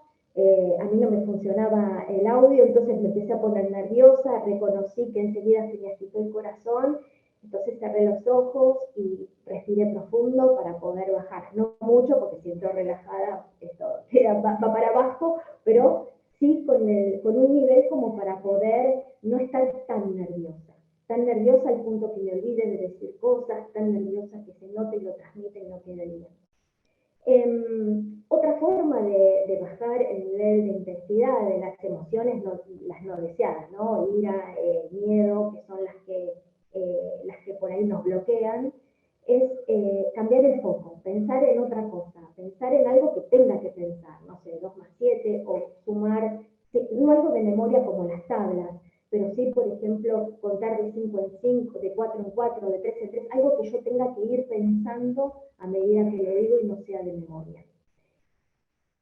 Speaker 3: A mí no me funcionaba el audio, entonces me empecé a poner nerviosa, reconocí que enseguida se me agitó el corazón, entonces cerré los ojos y respiré profundo para poder bajar. No mucho, porque si entro relajada, esto va para abajo, pero sí con un nivel como para poder no estar tan nerviosa al punto que me olvide de decir cosas, tan nerviosa que se note y lo transmite y no quede bien. Otra forma de bajar el nivel de intensidad de las emociones, las no deseadas, ¿no? Ira, miedo, que son las que por ahí nos bloquean, es cambiar el foco, pensar en otra cosa, pensar en algo que tenga que pensar, no sé, 2 más 7, o sumar, no algo de memoria como las tablas, pero sí, por ejemplo, contar de 5 en 5, de 4 en 4, de 3 en 3, algo que yo tenga que ir pensando a medida que lo digo y no sea de memoria.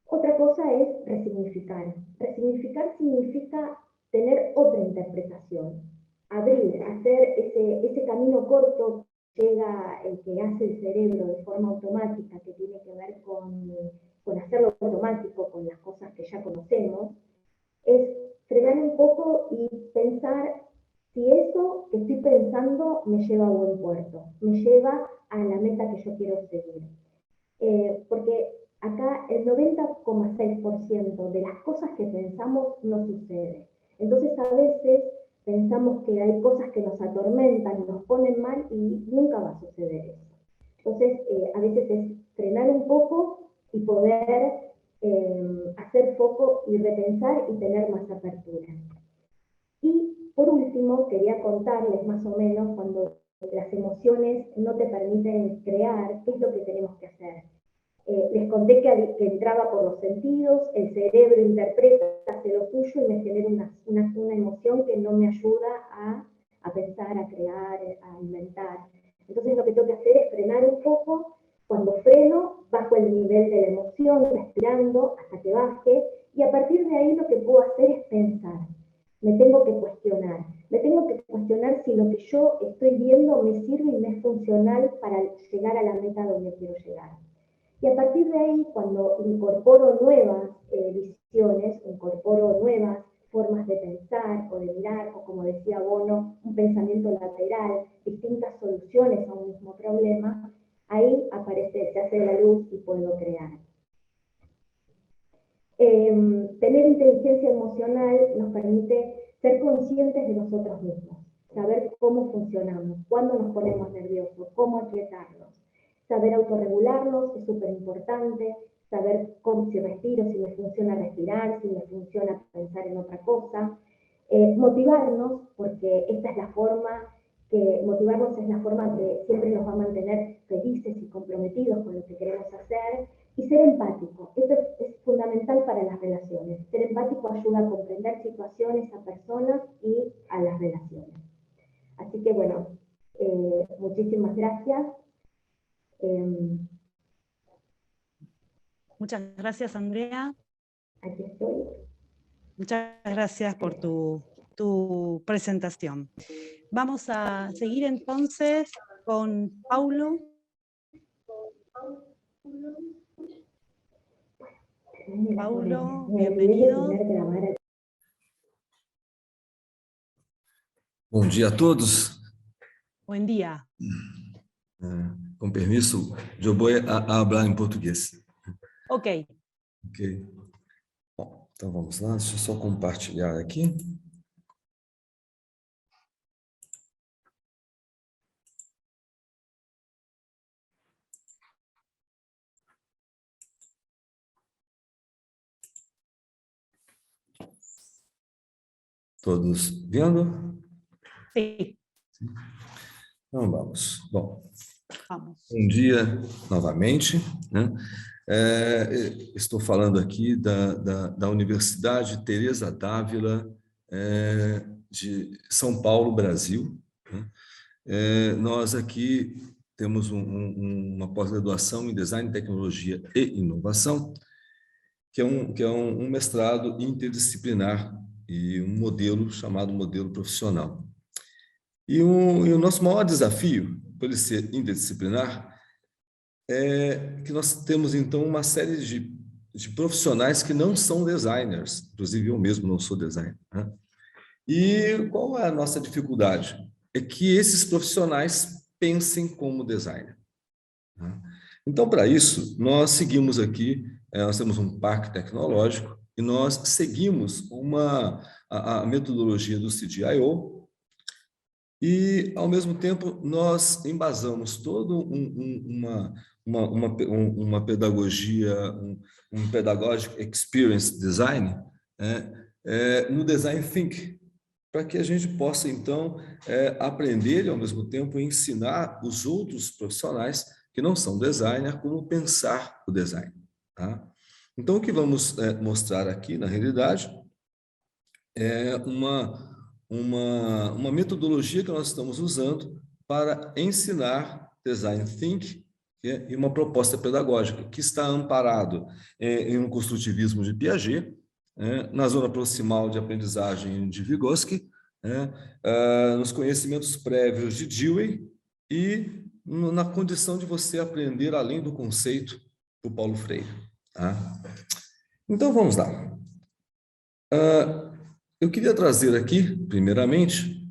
Speaker 3: Otra cosa es resignificar. Resignificar significa tener otra interpretación, abrir, hacer ese camino corto que llega, el que hace el cerebro de forma automática, que tiene que ver con hacerlo automático, con las cosas que ya conocemos, es frenar un poco y pensar si eso que estoy pensando me lleva a buen puerto, me lleva a la meta que yo quiero seguir. Porque acá el 90,6% de las cosas que pensamos no sucede. Entonces a veces pensamos que hay cosas que nos atormentan, nos ponen mal y nunca va a suceder eso. Entonces a veces es frenar un poco y poder hacer foco y repensar y tener más apertura. Y por último, quería contarles más o menos cuando las emociones no te permiten crear, qué es lo que tenemos que hacer. Les conté que entraba por los sentidos, el cerebro interpreta, hace lo suyo y me genera una emoción que no me ayuda a pensar, a crear, a inventar. Entonces lo que tengo que hacer es frenar un poco. Cuando freno, bajo el nivel de la emoción, respirando hasta que baje, y a partir de ahí lo que puedo hacer es pensar. Me tengo que cuestionar. Me tengo que cuestionar si lo que yo estoy viendo me sirve y me es funcional para llegar a la meta donde quiero llegar. Y a partir de ahí, cuando incorporo nuevas visiones, incorporo nuevas formas de pensar o de mirar, o como decía Bono, un pensamiento lateral, distintas soluciones a un mismo problema, ahí aparece, se hace la luz y puedo crear. Tener inteligencia emocional nos permite ser conscientes de nosotros mismos, saber cómo funcionamos, cuándo nos ponemos nerviosos, cómo aquietarnos. Saber autorregularnos es súper importante, saber si respiro, si me funciona respirar, si me funciona pensar en otra cosa. Motivarnos, porque esta es la forma motivarnos es la forma que siempre nos va a mantener felices y comprometidos con lo que queremos hacer. Y ser empático, esto es fundamental para las relaciones. Ser empático ayuda a comprender situaciones, a personas y a las relaciones. Así que bueno, muchísimas gracias.
Speaker 1: Muchas gracias, Andrea.
Speaker 3: Aquí estoy.
Speaker 1: Muchas gracias por tu presentación. Vamos a seguir entonces con Paulo. Paulo, bienvenido.
Speaker 6: Bom dia a todos.
Speaker 1: Buen día.
Speaker 6: Com permisso, eu vou falar em português.
Speaker 1: Ok.
Speaker 6: Ok. Bom, então vamos lá, deixa eu só compartilhar aqui. Todos vendo?
Speaker 1: Sí.
Speaker 6: Então vamos. Bom,
Speaker 1: vamos.
Speaker 6: Bom dia novamente, né? Estou falando aqui da Universidade Teresa d'Ávila de São Paulo, Brasil, né? Nós aqui temos uma pós-graduação em Design, Tecnologia e Inovação, que é um mestrado interdisciplinar e um modelo chamado modelo profissional. E o nosso maior desafio, por ele ser interdisciplinar, é que nós temos, então, uma série de profissionais que não são designers, inclusive eu mesmo não sou designer, né? E qual é a nossa dificuldade? É que esses profissionais pensem como designer, né? Então, para isso, nós seguimos aqui, nós temos um parque tecnológico e nós seguimos a metodologia do CDIO, e, ao mesmo tempo, nós embasamos toda uma pedagogia, um Pedagogic Experience Design, no Design Think, para que a gente possa, então, aprender e, ao mesmo tempo, ensinar os outros profissionais que não são designer como pensar o design, tá? Então, o que vamos mostrar aqui, na realidade, é uma metodologia que nós estamos usando para ensinar Design Think e uma proposta pedagógica que está amparado em um construtivismo de Piaget, na zona proximal de aprendizagem de Vygotsky, nos conhecimentos prévios de Dewey e na condição de você aprender além do conceito do Paulo Freire, tá? Então, vamos lá. Eu queria trazer aqui, primeiramente,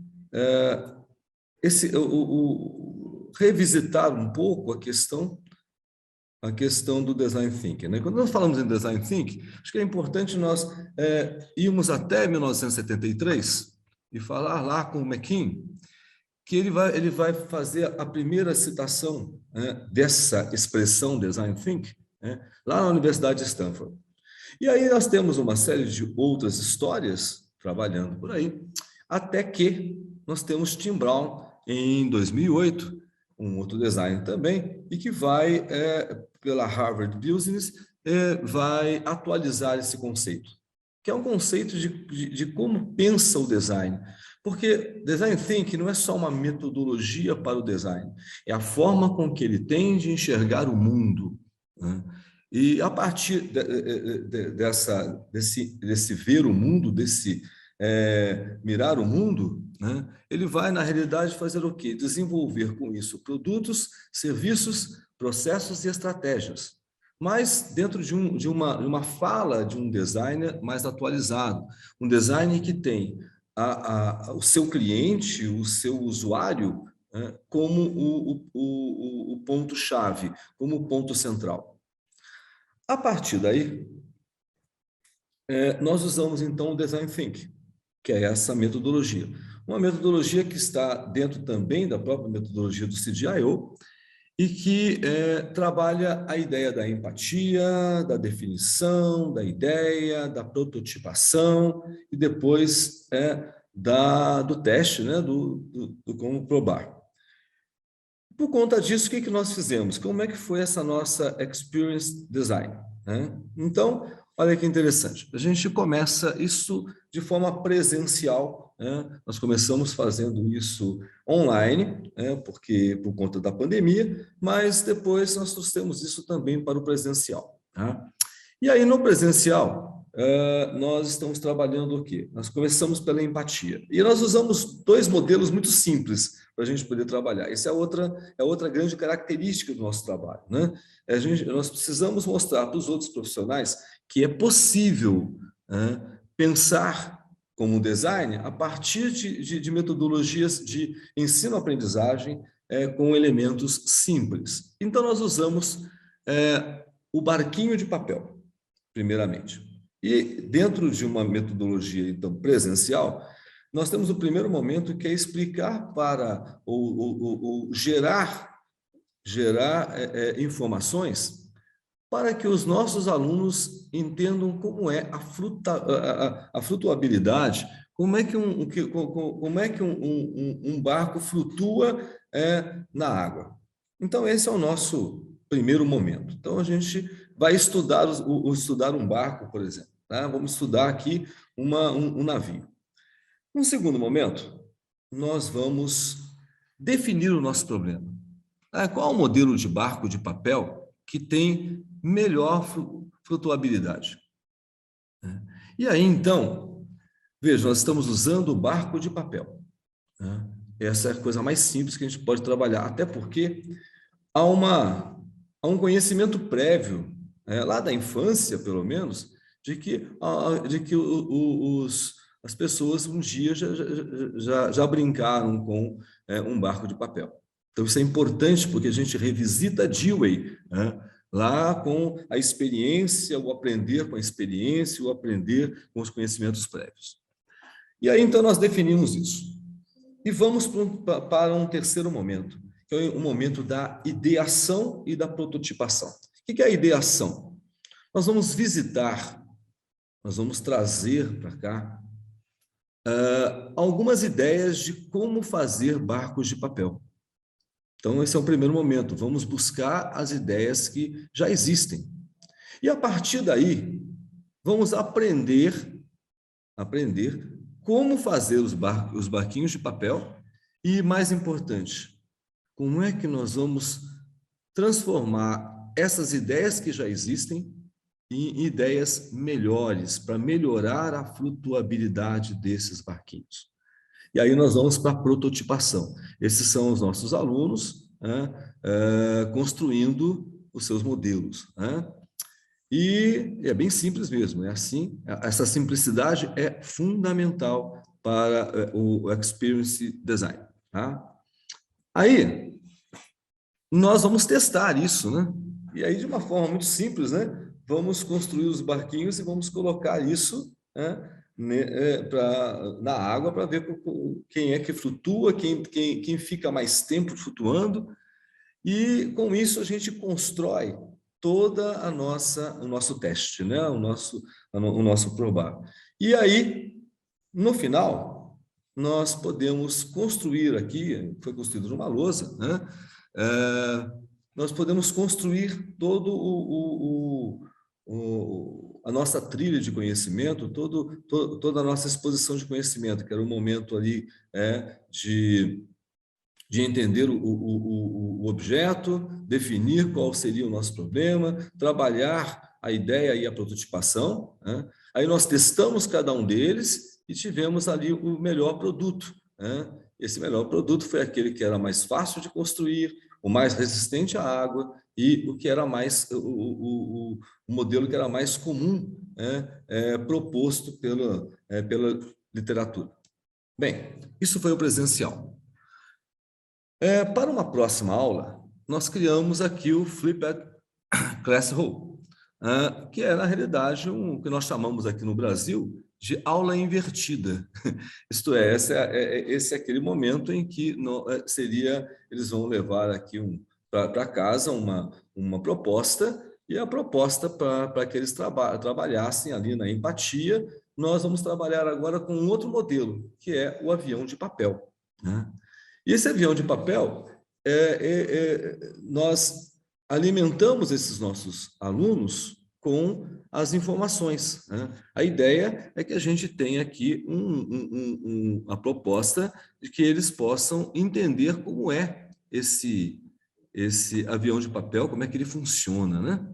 Speaker 6: revisitar um pouco a questão do Design Thinking, né? Quando nós falamos em Design Thinking, acho que é importante nós irmos até 1973 e falar lá com o McKean, que ele vai fazer a primeira citação, né, dessa expressão Design Thinking, né, lá na Universidade de Stanford. E aí nós temos uma série de outras histórias trabalhando por aí, até que nós temos Tim Brown em 2008, um outro designer também, e que vai, pela Harvard Business, vai atualizar esse conceito, que é um conceito de como pensa o design. Porque Design Thinking não é só uma metodologia para o design, é a forma com que ele tem de enxergar o mundo, né? E a partir desse ver o mundo, desse mirar o mundo, né, ele vai, na realidade, fazer o quê? Desenvolver com isso produtos, serviços, processos e estratégias, mas dentro de uma fala de um designer mais atualizado, um designer que tem o seu cliente, o seu usuário, né, como o ponto-chave, como o ponto central. A partir daí, nós usamos, então, o Design Thinking, que é essa metodologia. Uma metodologia que está dentro também da própria metodologia do CDIO e que trabalha a ideia da empatia, da definição, da ideia, da prototipação e depois do teste, né, do como provar. Por conta disso, o que nós fizemos? Como é que foi essa nossa Experience Design, né? Então, olha que interessante. A gente começa isso de forma presencial, né? Nós começamos fazendo isso online, né, porque por conta da pandemia, mas depois nós trouxemos isso também para o presencial, tá? E aí, no presencial, nós estamos trabalhando o quê? Nós começamos pela empatia. E nós usamos dois modelos muito simples para a gente poder trabalhar. Essa é outra grande característica do nosso trabalho, né? Nós precisamos mostrar para os outros profissionais que é possível, né, pensar como design a partir de metodologias de ensino-aprendizagem com elementos simples. Então, nós usamos o barquinho de papel, primeiramente. E dentro de uma metodologia, então, presencial, nós temos o primeiro momento que é explicar para, ou gerar informações para que os nossos alunos entendam como é a flutuabilidade, como é que um barco flutua na água. Então, esse é o nosso primeiro momento. Então, a gente vai estudar um barco, por exemplo, tá? Vamos estudar aqui um navio. No segundo momento, nós vamos definir o nosso problema. Qual é o modelo de barco de papel que tem melhor flutuabilidade? E aí, então, veja, nós estamos usando o barco de papel. Essa é a coisa mais simples que a gente pode trabalhar, até porque há um conhecimento prévio, lá da infância, pelo menos, de que as pessoas um dia já brincaram com um barco de papel. Então, isso é importante porque a gente revisita Dewey, né, lá com a experiência, o aprender com a experiência, o aprender com os conhecimentos prévios. E aí, então, nós definimos isso. E vamos para um terceiro momento, que é o momento da ideação e da prototipação. O que é a ideação? Nós vamos visitar, nós vamos trazer para cá algumas ideias de como fazer barcos de papel. Então, esse é o primeiro momento. Vamos buscar as ideias que já existem. E, a partir daí, vamos aprender como fazer os barquinhos de papel e, mais importante, como é que nós vamos transformar essas ideias que já existem em ideias melhores, para melhorar a flutuabilidade desses barquinhos. E aí nós vamos para a prototipação. Esses são os nossos alunos construindo os seus modelos. E é bem simples mesmo, é assim, essa simplicidade é fundamental para o Experience Design, tá? Aí, nós vamos testar isso, né? E aí, de uma forma muito simples, né? Vamos construir os barquinhos e vamos colocar isso, né, na água para ver quem é que flutua, quem fica mais tempo flutuando. E com isso a gente constrói toda o nosso teste, né? o nosso provar. E aí, no final, nós podemos construir aqui, foi construído numa lousa, né? Nós podemos construir todo a nossa trilha de conhecimento, toda a nossa exposição de conhecimento, que era o momento ali de entender o objeto, definir qual seria o nosso problema, trabalhar a ideia e a prototipação, né? Aí nós testamos cada um deles e tivemos ali o melhor produto, né? Esse melhor produto foi aquele que era mais fácil de construir, o mais resistente à água e o que era mais o modelo que era mais comum, né? Proposto pela literatura. Bem, isso foi o presencial. Para uma próxima aula, nós criamos aqui o Flipped Classroom, que é, na realidade, o que nós chamamos aqui no Brasil de aula invertida. Isto é, esse é aquele momento em que eles vão levar aqui para casa uma proposta, e a proposta para que eles trabalhassem ali na empatia. Nós vamos trabalhar agora com um outro modelo, que é o avião de papel, né? E esse avião de papel, nós alimentamos esses nossos alunos com as informações, né? A ideia é que a gente tenha aqui a proposta de que eles possam entender como é esse avião de papel, como é que ele funciona, né?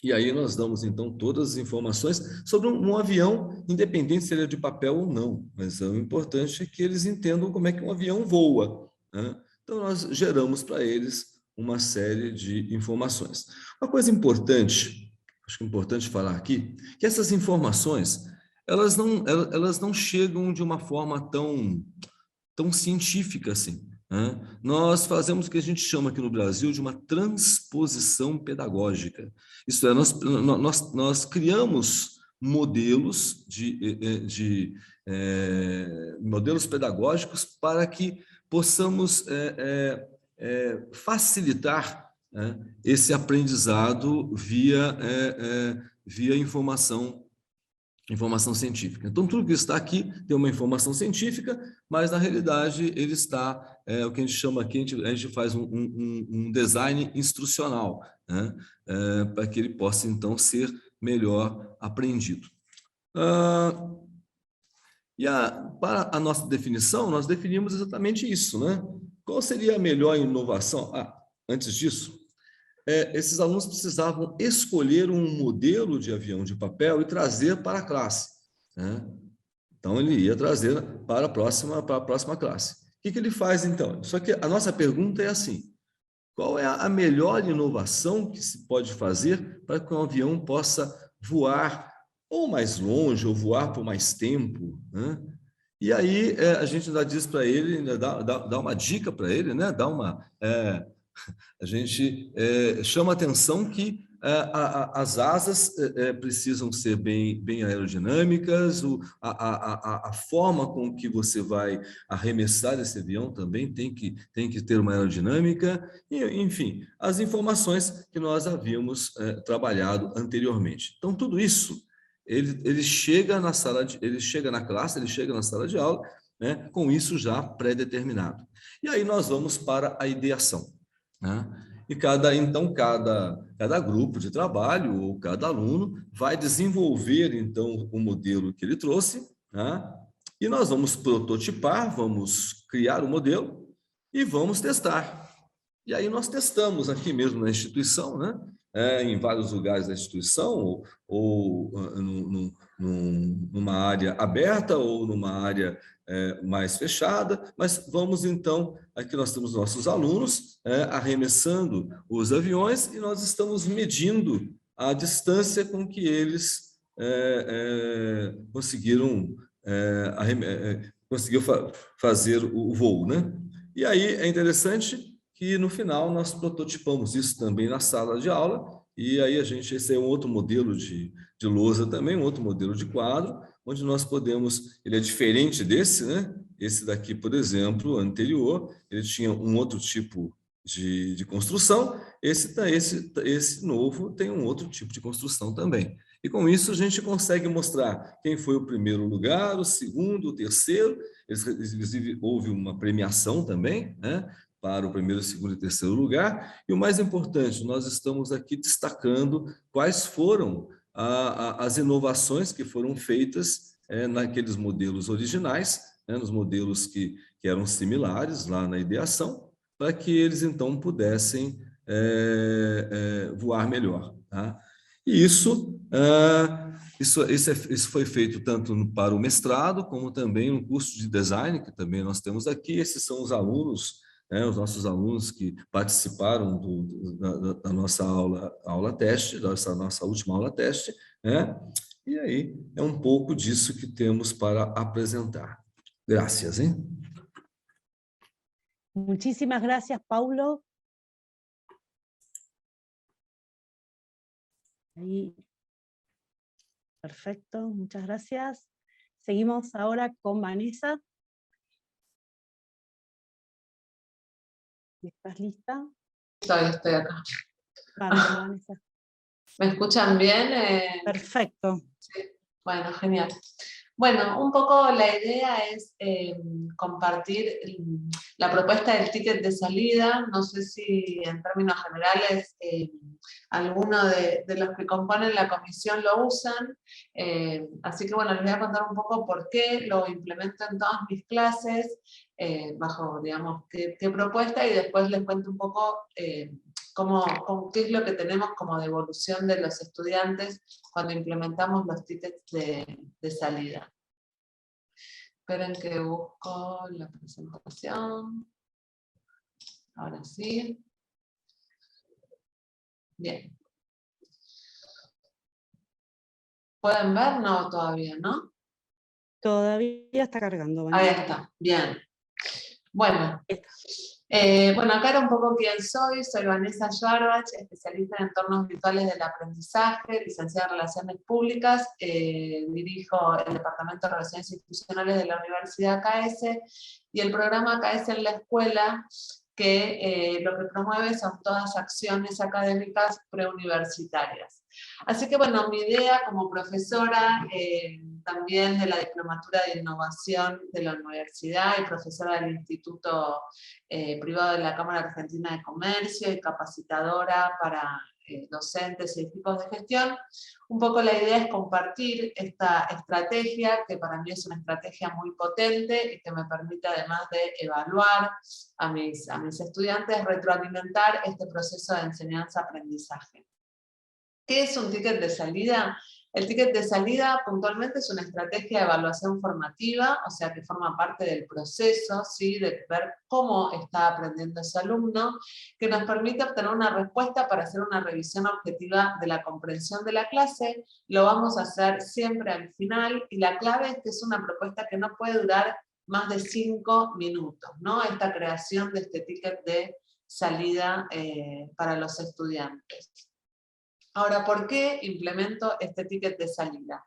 Speaker 6: E aí nós damos, então, todas as informações sobre um avião, independente se ele é de papel ou não. Mas o importante é que eles entendam como é que um avião voa, né? Então, nós geramos para eles uma série de informações. Uma coisa importante, acho que é importante falar aqui, que essas informações, elas não chegam de uma forma tão científica assim, né? Nós fazemos o que a gente chama aqui no Brasil de uma transposição pedagógica. Isso é, nós criamos modelos modelos pedagógicos para que possamos facilitar, né, esse aprendizado via informação científica. Então, tudo que está aqui tem uma informação científica, mas, na realidade, ele está, o que a gente chama aqui, a gente faz um design instrucional, né? Para que ele possa, então, ser melhor aprendido. Para a nossa definição, nós definimos exatamente isso, né? Qual seria a melhor inovação? Antes disso, esses alunos precisavam escolher um modelo de avião de papel e trazer para a classe, né? Então, ele ia trazer para a próxima classe. O que ele faz, então? Só que a nossa pergunta é assim: qual é a melhor inovação que se pode fazer para que um avião possa voar ou mais longe, ou voar por mais tempo, né? E aí a gente ainda diz para ele, ainda dá uma dica para ele, né? A gente chama a atenção que as asas precisam ser bem aerodinâmicas, a forma com que você vai arremessar esse avião também tem que ter uma aerodinâmica, e, enfim, as informações que nós havíamos trabalhado anteriormente. Então, tudo isso, ele chega na classe, ele chega na sala de aula, né, com isso já pré-determinado. E aí nós vamos para a ideação, né? E cada grupo de trabalho ou cada aluno vai desenvolver, então, o modelo que ele trouxe, né? E nós vamos prototipar, vamos criar o modelo e vamos testar. E aí nós testamos aqui mesmo na instituição, né? Em vários lugares da instituição, ou numa área aberta ou numa área mais fechada, mas vamos então, aqui nós temos nossos alunos arremessando os aviões e nós estamos medindo a distância com que eles conseguiram fazer o voo, né? E aí é interessante que no final nós prototipamos isso também na sala de aula, e aí esse é um outro modelo de lousa também, um outro modelo de quadro, onde nós podemos, ele é diferente desse, né? Esse daqui, por exemplo, anterior, ele tinha um outro tipo de construção, esse novo tem um outro tipo de construção também. E com isso a gente consegue mostrar quem foi o primeiro lugar, o segundo, o terceiro, inclusive houve uma premiação também, né, para o primeiro, segundo e terceiro lugar, e o mais importante, nós estamos aqui destacando quais foram as inovações que foram feitas naqueles modelos originais, nos modelos que eram similares lá na ideação, para que eles então pudessem voar melhor. Tá? E isso foi feito tanto para o mestrado, como também no curso de design, que também nós temos aqui. Esses são os alunos, os nossos alunos que participaram da nossa aula teste, da nossa última aula teste, né? E aí é um pouco disso que temos para apresentar. Gracias, hein?
Speaker 1: Muchísimas gracias, Paulo. Ahí. Perfecto, muchas gracias. Seguimos ahora con Vanessa. ¿Estás lista?
Speaker 7: Estoy acá.
Speaker 1: Vale, Vanessa.
Speaker 7: ¿Me escuchan bien?
Speaker 1: Perfecto.
Speaker 7: Sí. Bueno, genial. Bueno, un poco la idea es compartir la propuesta del ticket de salida. No sé si en términos generales alguno de los que componen la comisión lo usan. Así que bueno, les voy a contar un poco por qué lo implemento en todas mis clases, bajo, digamos, qué propuesta, y después les cuento un poco qué es lo que tenemos como devolución de los estudiantes cuando implementamos los tickets de salida. Esperen que busco la presentación. Ahora sí. Bien. ¿Pueden ver? No, todavía, ¿no?
Speaker 1: Todavía está cargando, Vanessa.
Speaker 7: Ahí está, bien. Bueno. Bueno, acá era un poco quién soy Vanessa Schwarbach, especialista en entornos virtuales del aprendizaje, licenciada en Relaciones Públicas, dirijo el Departamento de Relaciones Institucionales de la Universidad KS y el programa KS en la Escuela, que lo que promueve son todas acciones académicas preuniversitarias. Así que bueno, mi idea como profesora también de la Diplomatura de Innovación de la Universidad y profesora del Instituto Privado de la Cámara Argentina de Comercio y capacitadora para docentes y equipos de gestión, un poco la idea es compartir esta estrategia, que para mí es una estrategia muy potente y que me permite, además de evaluar a mis estudiantes, retroalimentar este proceso de enseñanza-aprendizaje. ¿Qué es un ticket de salida? El ticket de salida puntualmente es una estrategia de evaluación formativa, o sea que forma parte del proceso, ¿sí? De ver cómo está aprendiendo ese alumno, que nos permite obtener una respuesta para hacer una revisión objetiva de la comprensión de la clase. Lo vamos a hacer siempre al final, y la clave es que es una propuesta que no puede durar más de 5 minutos, ¿no? Esta creación de este ticket de salida para los estudiantes. Ahora, ¿por qué implemento este ticket de salida?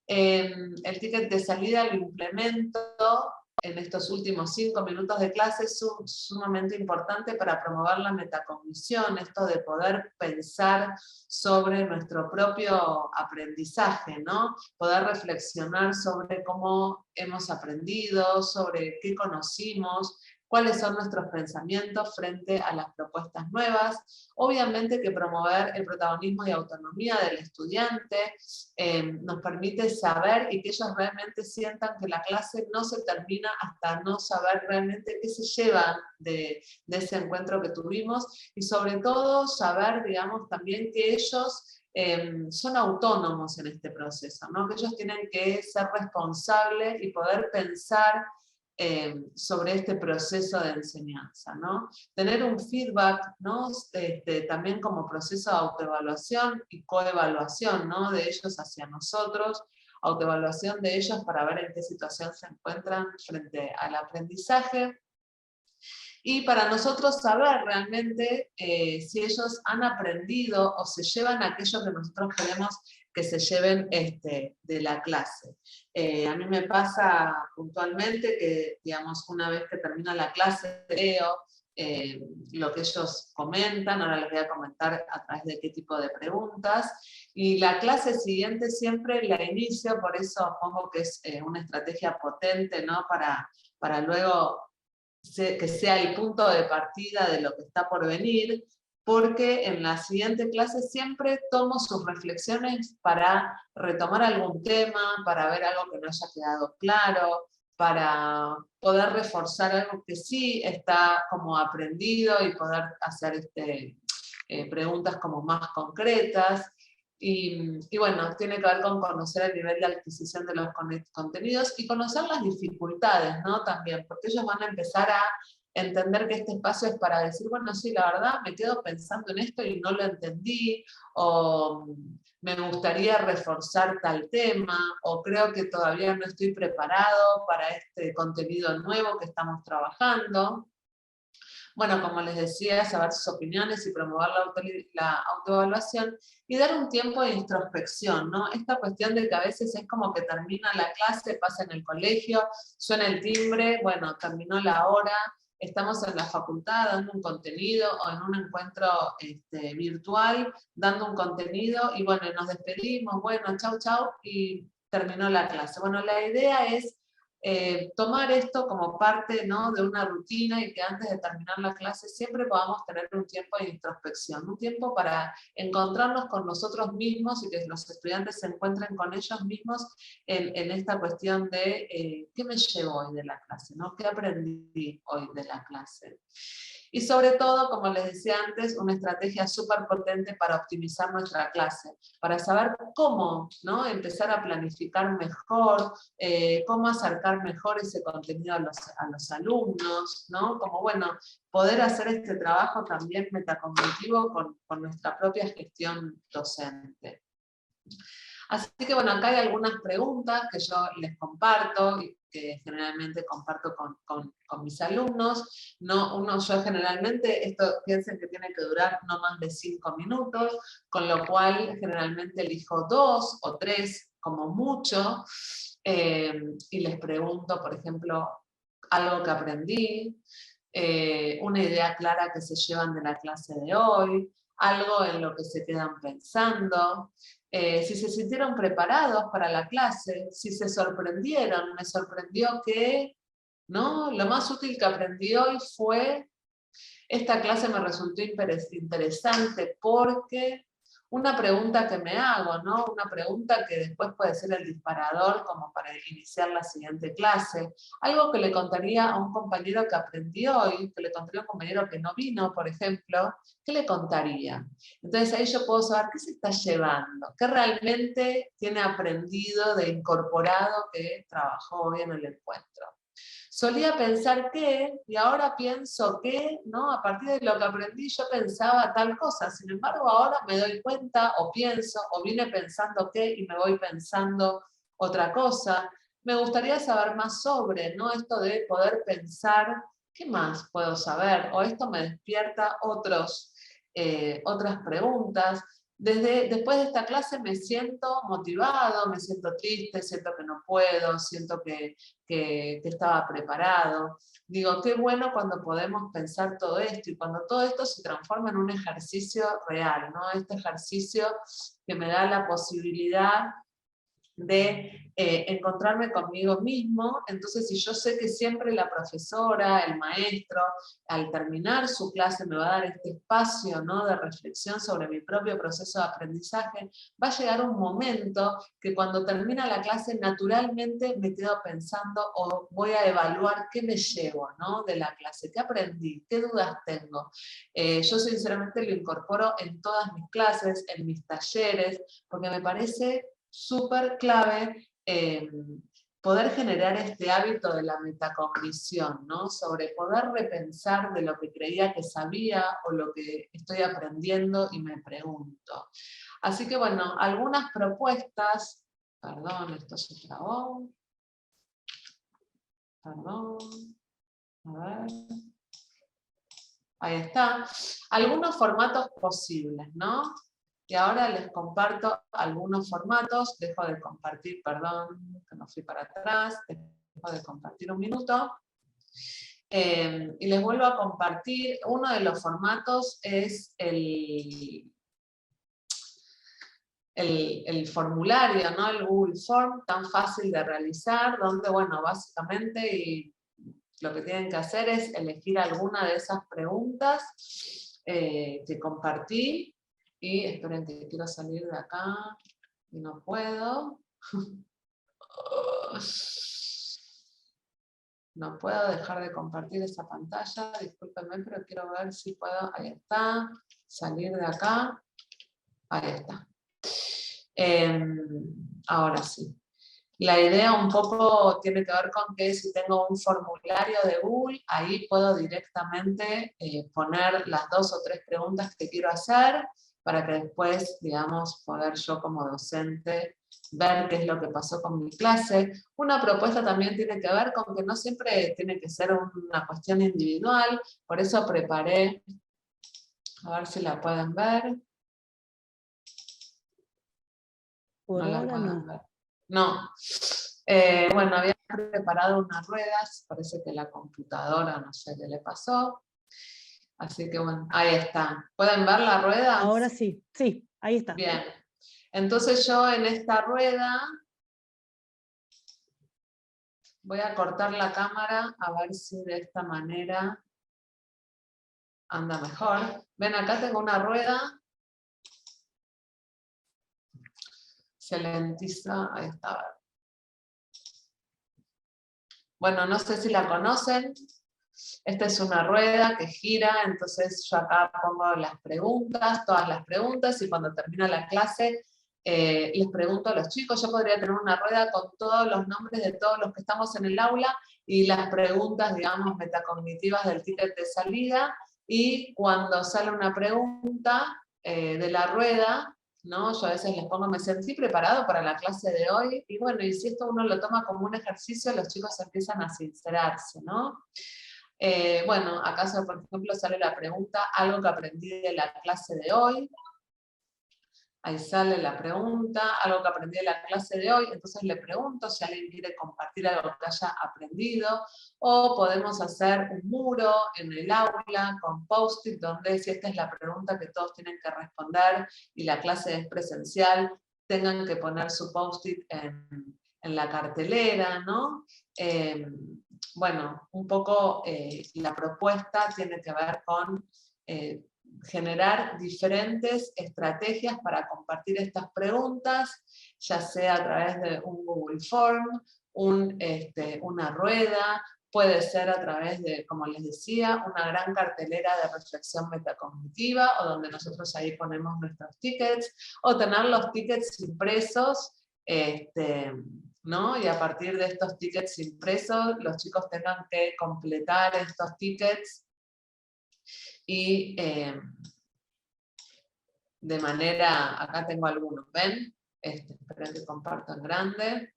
Speaker 7: El ticket de salida lo implemento en estos últimos 5 minutos de clase, es sumamente importante para promover la metacognición, esto de poder pensar sobre nuestro propio aprendizaje, ¿no? Poder reflexionar sobre cómo hemos aprendido, sobre qué conocimos, cuáles son nuestros pensamientos frente a las propuestas nuevas. Obviamente que promover el protagonismo y autonomía del estudiante nos permite saber y que ellos realmente sientan que la clase no se termina hasta no saber realmente qué se llevan de ese encuentro que tuvimos, y sobre todo saber, digamos, también que ellos son autónomos en este proceso, ¿no? Que ellos tienen que ser responsables y poder pensar sobre este proceso de enseñanza, ¿no? Tener un feedback, ¿no? También como proceso de autoevaluación y coevaluación, ¿no? De ellos hacia nosotros, autoevaluación de ellos para ver en qué situación se encuentran frente al aprendizaje, y para nosotros saber realmente si ellos han aprendido o se llevan aquello que nosotros queremos que se lleven de la clase. A mí me pasa puntualmente que, digamos, una vez que termina la clase, leo lo que ellos comentan, ahora les voy a comentar a través de qué tipo de preguntas, y la clase siguiente siempre la inicio, por eso pongo que es una estrategia potente, ¿no? Para luego que sea el punto de partida de lo que está por venir, porque en la siguiente clase siempre tomo sus reflexiones para retomar algún tema, para ver algo que no haya quedado claro, para poder reforzar algo que sí está como aprendido y poder hacer preguntas como más concretas. Y bueno, tiene que ver con conocer el nivel de adquisición de los contenidos y conocer las dificultades, ¿no? También, porque ellos van a empezar a entender que este espacio es para decir, bueno, sí, la verdad, me quedo pensando en esto y no lo entendí, o me gustaría reforzar tal tema, o creo que todavía no estoy preparado para este contenido nuevo que estamos trabajando. Bueno, como les decía, saber sus opiniones y promover la autoevaluación y dar un tiempo de introspección, ¿no? Esta cuestión de que a veces es como que termina la clase, pasa en el colegio, suena el timbre, bueno, terminó la hora, estamos en la facultad dando un contenido o en un encuentro virtual dando un contenido y bueno, nos despedimos, bueno, chau, chau, y terminó la clase. Bueno, la idea es tomar esto como parte, ¿no? De una rutina y que antes de terminar la clase siempre podamos tener un tiempo de introspección, un tiempo para encontrarnos con nosotros mismos y que los estudiantes se encuentren con ellos mismos en esta cuestión de ¿qué me llevo hoy de la clase? ¿No? ¿Qué aprendí hoy de la clase? Y sobre todo, como les decía antes, una estrategia súper potente para optimizar nuestra clase, para saber cómo, ¿no? Empezar a planificar mejor, cómo acercar mejor ese contenido a los alumnos, ¿no? Como, bueno, poder hacer este trabajo también metacognitivo con nuestra propia gestión docente. Así que bueno, acá hay algunas preguntas que yo les comparto y que generalmente comparto con mis alumnos. Yo generalmente, esto piensen que tiene que durar no más de 5 minutos, con lo cual generalmente elijo 2 o 3 como mucho, y les pregunto, por ejemplo, algo que aprendí, una idea clara que se llevan de la clase de hoy, algo en lo que se quedan pensando, si se sintieron preparados para la clase, si se sorprendieron. Me sorprendió que, ¿no? Lo más útil que aprendí hoy fue, esta clase me resultó interesante porque una pregunta que me hago, ¿no? Una pregunta que después puede ser el disparador como para iniciar la siguiente clase. Algo que le contaría a un compañero que aprendió hoy, que le contaría a un compañero que no vino, por ejemplo, ¿qué le contaría? Entonces ahí yo puedo saber qué se está llevando, qué realmente tiene aprendido de incorporado que trabajó hoy en el encuentro. Solía pensar que, y ahora pienso que, ¿no? A partir de lo que aprendí yo pensaba tal cosa, sin embargo ahora me doy cuenta o pienso, o vine pensando que y me voy pensando otra cosa. Me gustaría saber más sobre, ¿no? Esto de poder pensar, ¿qué más puedo saber? O esto me despierta otras preguntas. Después de esta clase me siento motivado, me siento triste, siento que no puedo, siento que estaba preparado. Digo, qué bueno cuando podemos pensar todo esto y cuando todo esto se transforma en un ejercicio real, ¿no? Este ejercicio que me da la posibilidad de encontrarme conmigo mismo. Entonces, si yo sé que siempre la profesora, el maestro, al terminar su clase me va a dar este espacio, ¿no? De reflexión sobre mi propio proceso de aprendizaje, va a llegar un momento que cuando termina la clase naturalmente me quedo pensando o voy a evaluar qué me llevo, ¿no? De la clase, qué aprendí, qué dudas tengo. Yo sinceramente lo incorporo en todas mis clases, en mis talleres, porque me parece súper clave poder generar este hábito de la metacognición, ¿no? Sobre poder repensar de lo que creía que sabía o lo que estoy aprendiendo y me pregunto. Así que bueno, algunas propuestas, perdón, esto se trabó, perdón, a ver, ahí está, algunos formatos posibles, ¿no? Y ahora les comparto algunos formatos, dejo de compartir, perdón, que no fui para atrás, dejo de compartir un minuto, y les vuelvo a compartir. Uno de los formatos es el formulario, ¿no? El Google Form, tan fácil de realizar, donde, bueno, básicamente lo que tienen que hacer es elegir alguna de esas preguntas que compartí. Y esperen que quiero salir de acá y no puedo. No puedo dejar de compartir esa pantalla, discúlpenme, pero quiero ver si puedo. Ahí está, salir de acá. Ahí está. Ahora sí. La idea un poco tiene que ver con que si tengo un formulario de Google, ahí puedo directamente poner las 2 o 3 preguntas que quiero hacer, para que después, digamos, poder yo como docente ver qué es lo que pasó con mi clase. Una propuesta también tiene que ver con que no siempre tiene que ser una cuestión individual, por eso preparé, a ver si la pueden ver.
Speaker 1: Por
Speaker 7: No la
Speaker 1: ahora
Speaker 7: pueden
Speaker 1: no.
Speaker 7: ver. No. Bueno, había preparado unas ruedas, parece que la computadora no sé qué le pasó. Así que bueno, ahí está. ¿Pueden ver la rueda?
Speaker 1: Ahora sí, sí, ahí está.
Speaker 7: Bien. Entonces yo en esta rueda voy a cortar la cámara a ver si de esta manera anda mejor. Ven, acá tengo una rueda. Se lentiza, ahí está. Bueno, no sé si la conocen. Esta es una rueda que gira, entonces yo acá pongo las preguntas, todas las preguntas, y cuando termina la clase les pregunto a los chicos. Yo podría tener una rueda con todos los nombres de todos los que estamos en el aula y las preguntas, digamos, metacognitivas del ticket de salida, y cuando sale una pregunta de la rueda, ¿no? Yo a veces les pongo, me sentí preparado para la clase de hoy, y bueno, y si esto uno lo toma como un ejercicio, los chicos empiezan a sincerarse, ¿no? Bueno, acá por ejemplo sale la pregunta, algo que aprendí de la clase de hoy. Ahí sale la pregunta, algo que aprendí de la clase de hoy. Entonces le pregunto si alguien quiere compartir algo que haya aprendido, o podemos hacer un muro en el aula con post-it, donde si esta es la pregunta que todos tienen que responder y la clase es presencial, tengan que poner su post-it en la cartelera, ¿no? Bueno, un poco la propuesta tiene que ver con generar diferentes estrategias para compartir estas preguntas, ya sea a través de un Google Form, una rueda, puede ser a través de, como les decía, una gran cartelera de reflexión metacognitiva, o donde nosotros ahí ponemos nuestros tickets, o tener los tickets impresos, ¿no? Y a partir de estos tickets impresos, los chicos tengan que completar estos tickets y de manera, acá tengo algunos, ¿ven? Esperen que comparto en grande.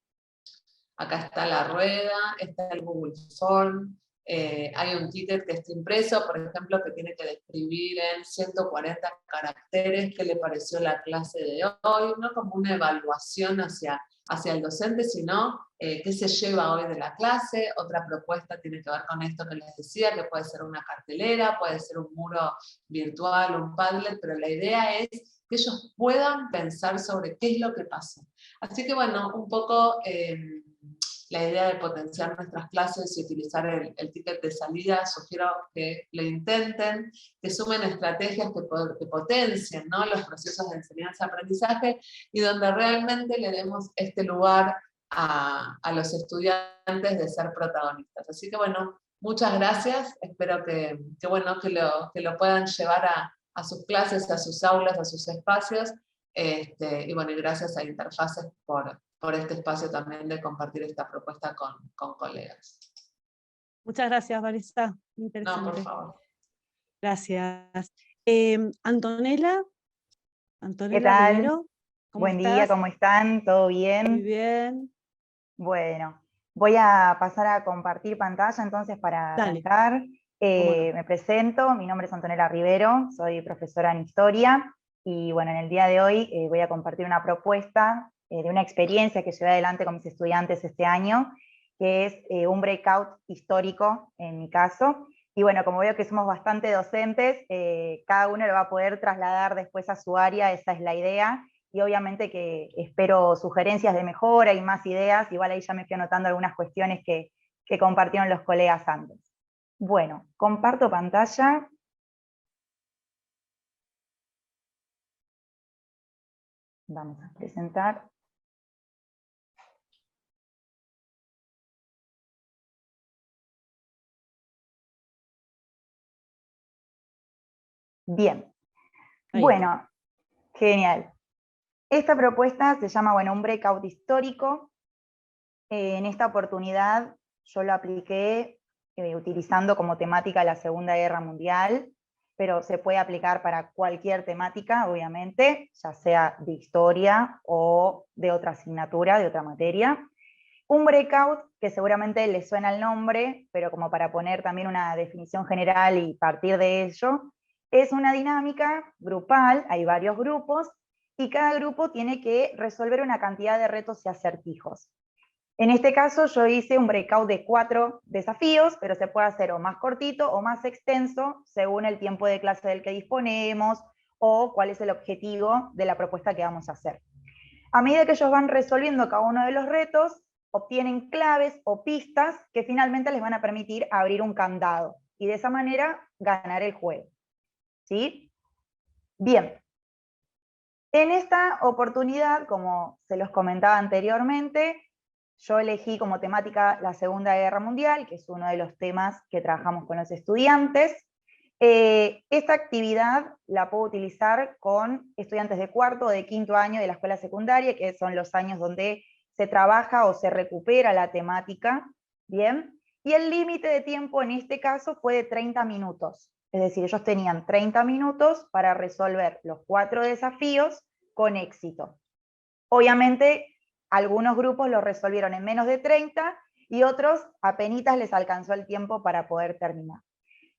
Speaker 7: Acá está la rueda, está el Google Form, hay un ticket que está impreso, por ejemplo, que tiene que describir en 140 caracteres qué le pareció la clase de hoy, no como una evaluación hacia el docente, sino qué se lleva hoy de la clase. Otra propuesta tiene que ver con esto que les decía, que puede ser una cartelera, puede ser un muro virtual, un Padlet, pero la idea es que ellos puedan pensar sobre qué es lo que pasó. Así que bueno, un poco la idea de potenciar nuestras clases y utilizar el ticket de salida, sugiero que lo intenten, que sumen estrategias que potencien, ¿no? Los procesos de enseñanza-aprendizaje, y donde realmente le demos este lugar a los estudiantes de ser protagonistas. Así que bueno, muchas gracias, espero que lo puedan llevar a sus clases, a sus aulas, a sus espacios, y bueno, y gracias a Interfaces por por este espacio también de compartir esta propuesta con colegas.
Speaker 1: Muchas gracias, Vanessa.
Speaker 7: No,
Speaker 1: Interesante.
Speaker 7: por favor.
Speaker 1: Gracias. Antonella
Speaker 8: ¿Qué tal?
Speaker 1: Rivero, ¿cómo
Speaker 8: Buen
Speaker 1: estás?
Speaker 8: día, ¿cómo están? ¿Todo
Speaker 1: Muy
Speaker 8: bien?
Speaker 1: bien.
Speaker 8: Bueno, voy a pasar a compartir pantalla entonces para
Speaker 1: Dale.
Speaker 8: arrancar.
Speaker 1: ¿Cómo no?
Speaker 8: Me presento, mi nombre es Antonella Rivero, soy profesora en Historia, y bueno, en el día de hoy voy a compartir una propuesta de una experiencia que llevé adelante con mis estudiantes este año, que es un breakout histórico en mi caso. Y bueno, como veo que somos bastante docentes, cada uno lo va a poder trasladar después a su área, esa es la idea, y obviamente que espero sugerencias de mejora y más ideas. Igual ahí ya me fui anotando algunas cuestiones que compartieron los colegas antes. Bueno, comparto pantalla. Vamos a presentar. Bien.
Speaker 1: Ahí
Speaker 8: Bueno, genial. Esta propuesta se llama, bueno, un breakout histórico. En esta oportunidad yo lo apliqué utilizando como temática la Segunda Guerra Mundial, pero se puede aplicar para cualquier temática, obviamente, ya sea de historia o de otra asignatura, de otra materia. Un breakout, que seguramente les suena el nombre, pero como para poner también una definición general y partir de ello, es una dinámica grupal, hay varios grupos, y cada grupo tiene que resolver una cantidad de retos y acertijos. En este caso yo hice un breakout de 4 desafíos, pero se puede hacer o más cortito o más extenso, según el tiempo de clase del que disponemos, o cuál es el objetivo de la propuesta que vamos a hacer. A medida que ellos van resolviendo cada uno de los retos, obtienen claves o pistas que finalmente les van a permitir abrir un candado, y de esa manera ganar el juego. ¿Sí? Bien. En esta oportunidad, como se los comentaba anteriormente, yo elegí como temática la Segunda Guerra Mundial, que es uno de los temas que trabajamos con los estudiantes. Esta actividad la puedo utilizar con estudiantes de cuarto o de quinto año de la escuela secundaria, que son los años donde se trabaja o se recupera la temática, ¿bien? Y el límite de tiempo en este caso fue de 30 minutos. Es decir, ellos tenían 30 minutos para resolver los 4 desafíos con éxito. Obviamente, algunos grupos lo resolvieron en menos de 30 y otros apenitas les alcanzó el tiempo para poder terminar.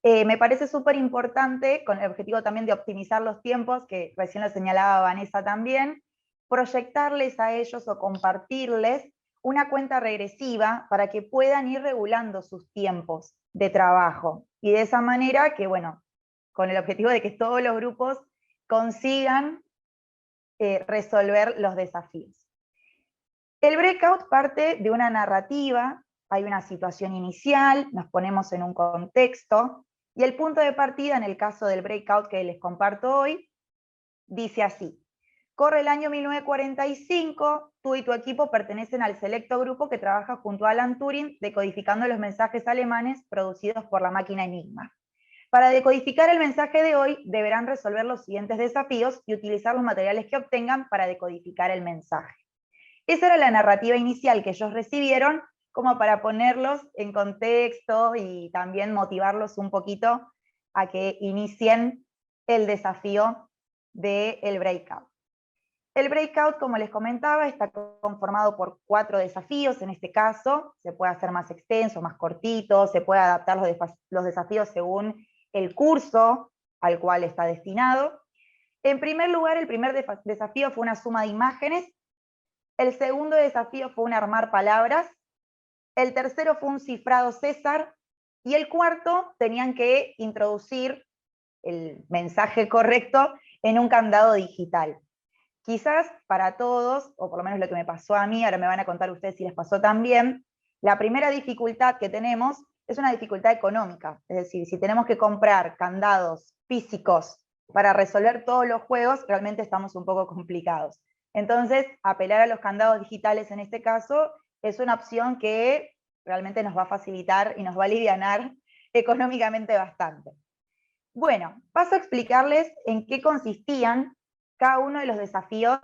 Speaker 8: Me parece súper importante, con el objetivo también de optimizar los tiempos, que recién lo señalaba Vanessa también, proyectarles a ellos o compartirles una cuenta regresiva para que puedan ir regulando sus tiempos de trabajo. Y de esa manera que, bueno, con el objetivo de que todos los grupos consigan resolver los desafíos. El breakout parte de una narrativa, hay una situación inicial, nos ponemos en un contexto, y el punto de partida en el caso del breakout que les comparto hoy, dice así: corre el año 1945, tú y tu equipo pertenecen al selecto grupo que trabaja junto a Alan Turing decodificando los mensajes alemanes producidos por la máquina Enigma. Para decodificar el mensaje de hoy, deberán resolver los siguientes desafíos y utilizar los materiales que obtengan para decodificar el mensaje. Esa era la narrativa inicial que ellos recibieron, como para ponerlos en contexto y también motivarlos un poquito a que inicien el desafío del breakout. El breakout, como les comentaba, está conformado por 4 desafíos. En este caso, se puede hacer más extenso, más cortito, se puede adaptar los desafíos según el curso al cual está destinado. En primer lugar, el primer desafío fue una suma de imágenes. El segundo desafío fue un armar palabras. El tercero fue un cifrado César. Y el cuarto, tenían que introducir el mensaje correcto en un candado digital. Quizás para todos, o por lo menos lo que me pasó a mí, ahora me van a contar ustedes si les pasó también, la primera dificultad que tenemos es una dificultad económica. Es decir, si tenemos que comprar candados físicos para resolver todos los juegos, realmente estamos un poco complicados. Entonces, apelar a los candados digitales en este caso es una opción que realmente nos va a facilitar y nos va a alivianar económicamente bastante. Bueno, paso a explicarles en qué consistían cada uno de los desafíos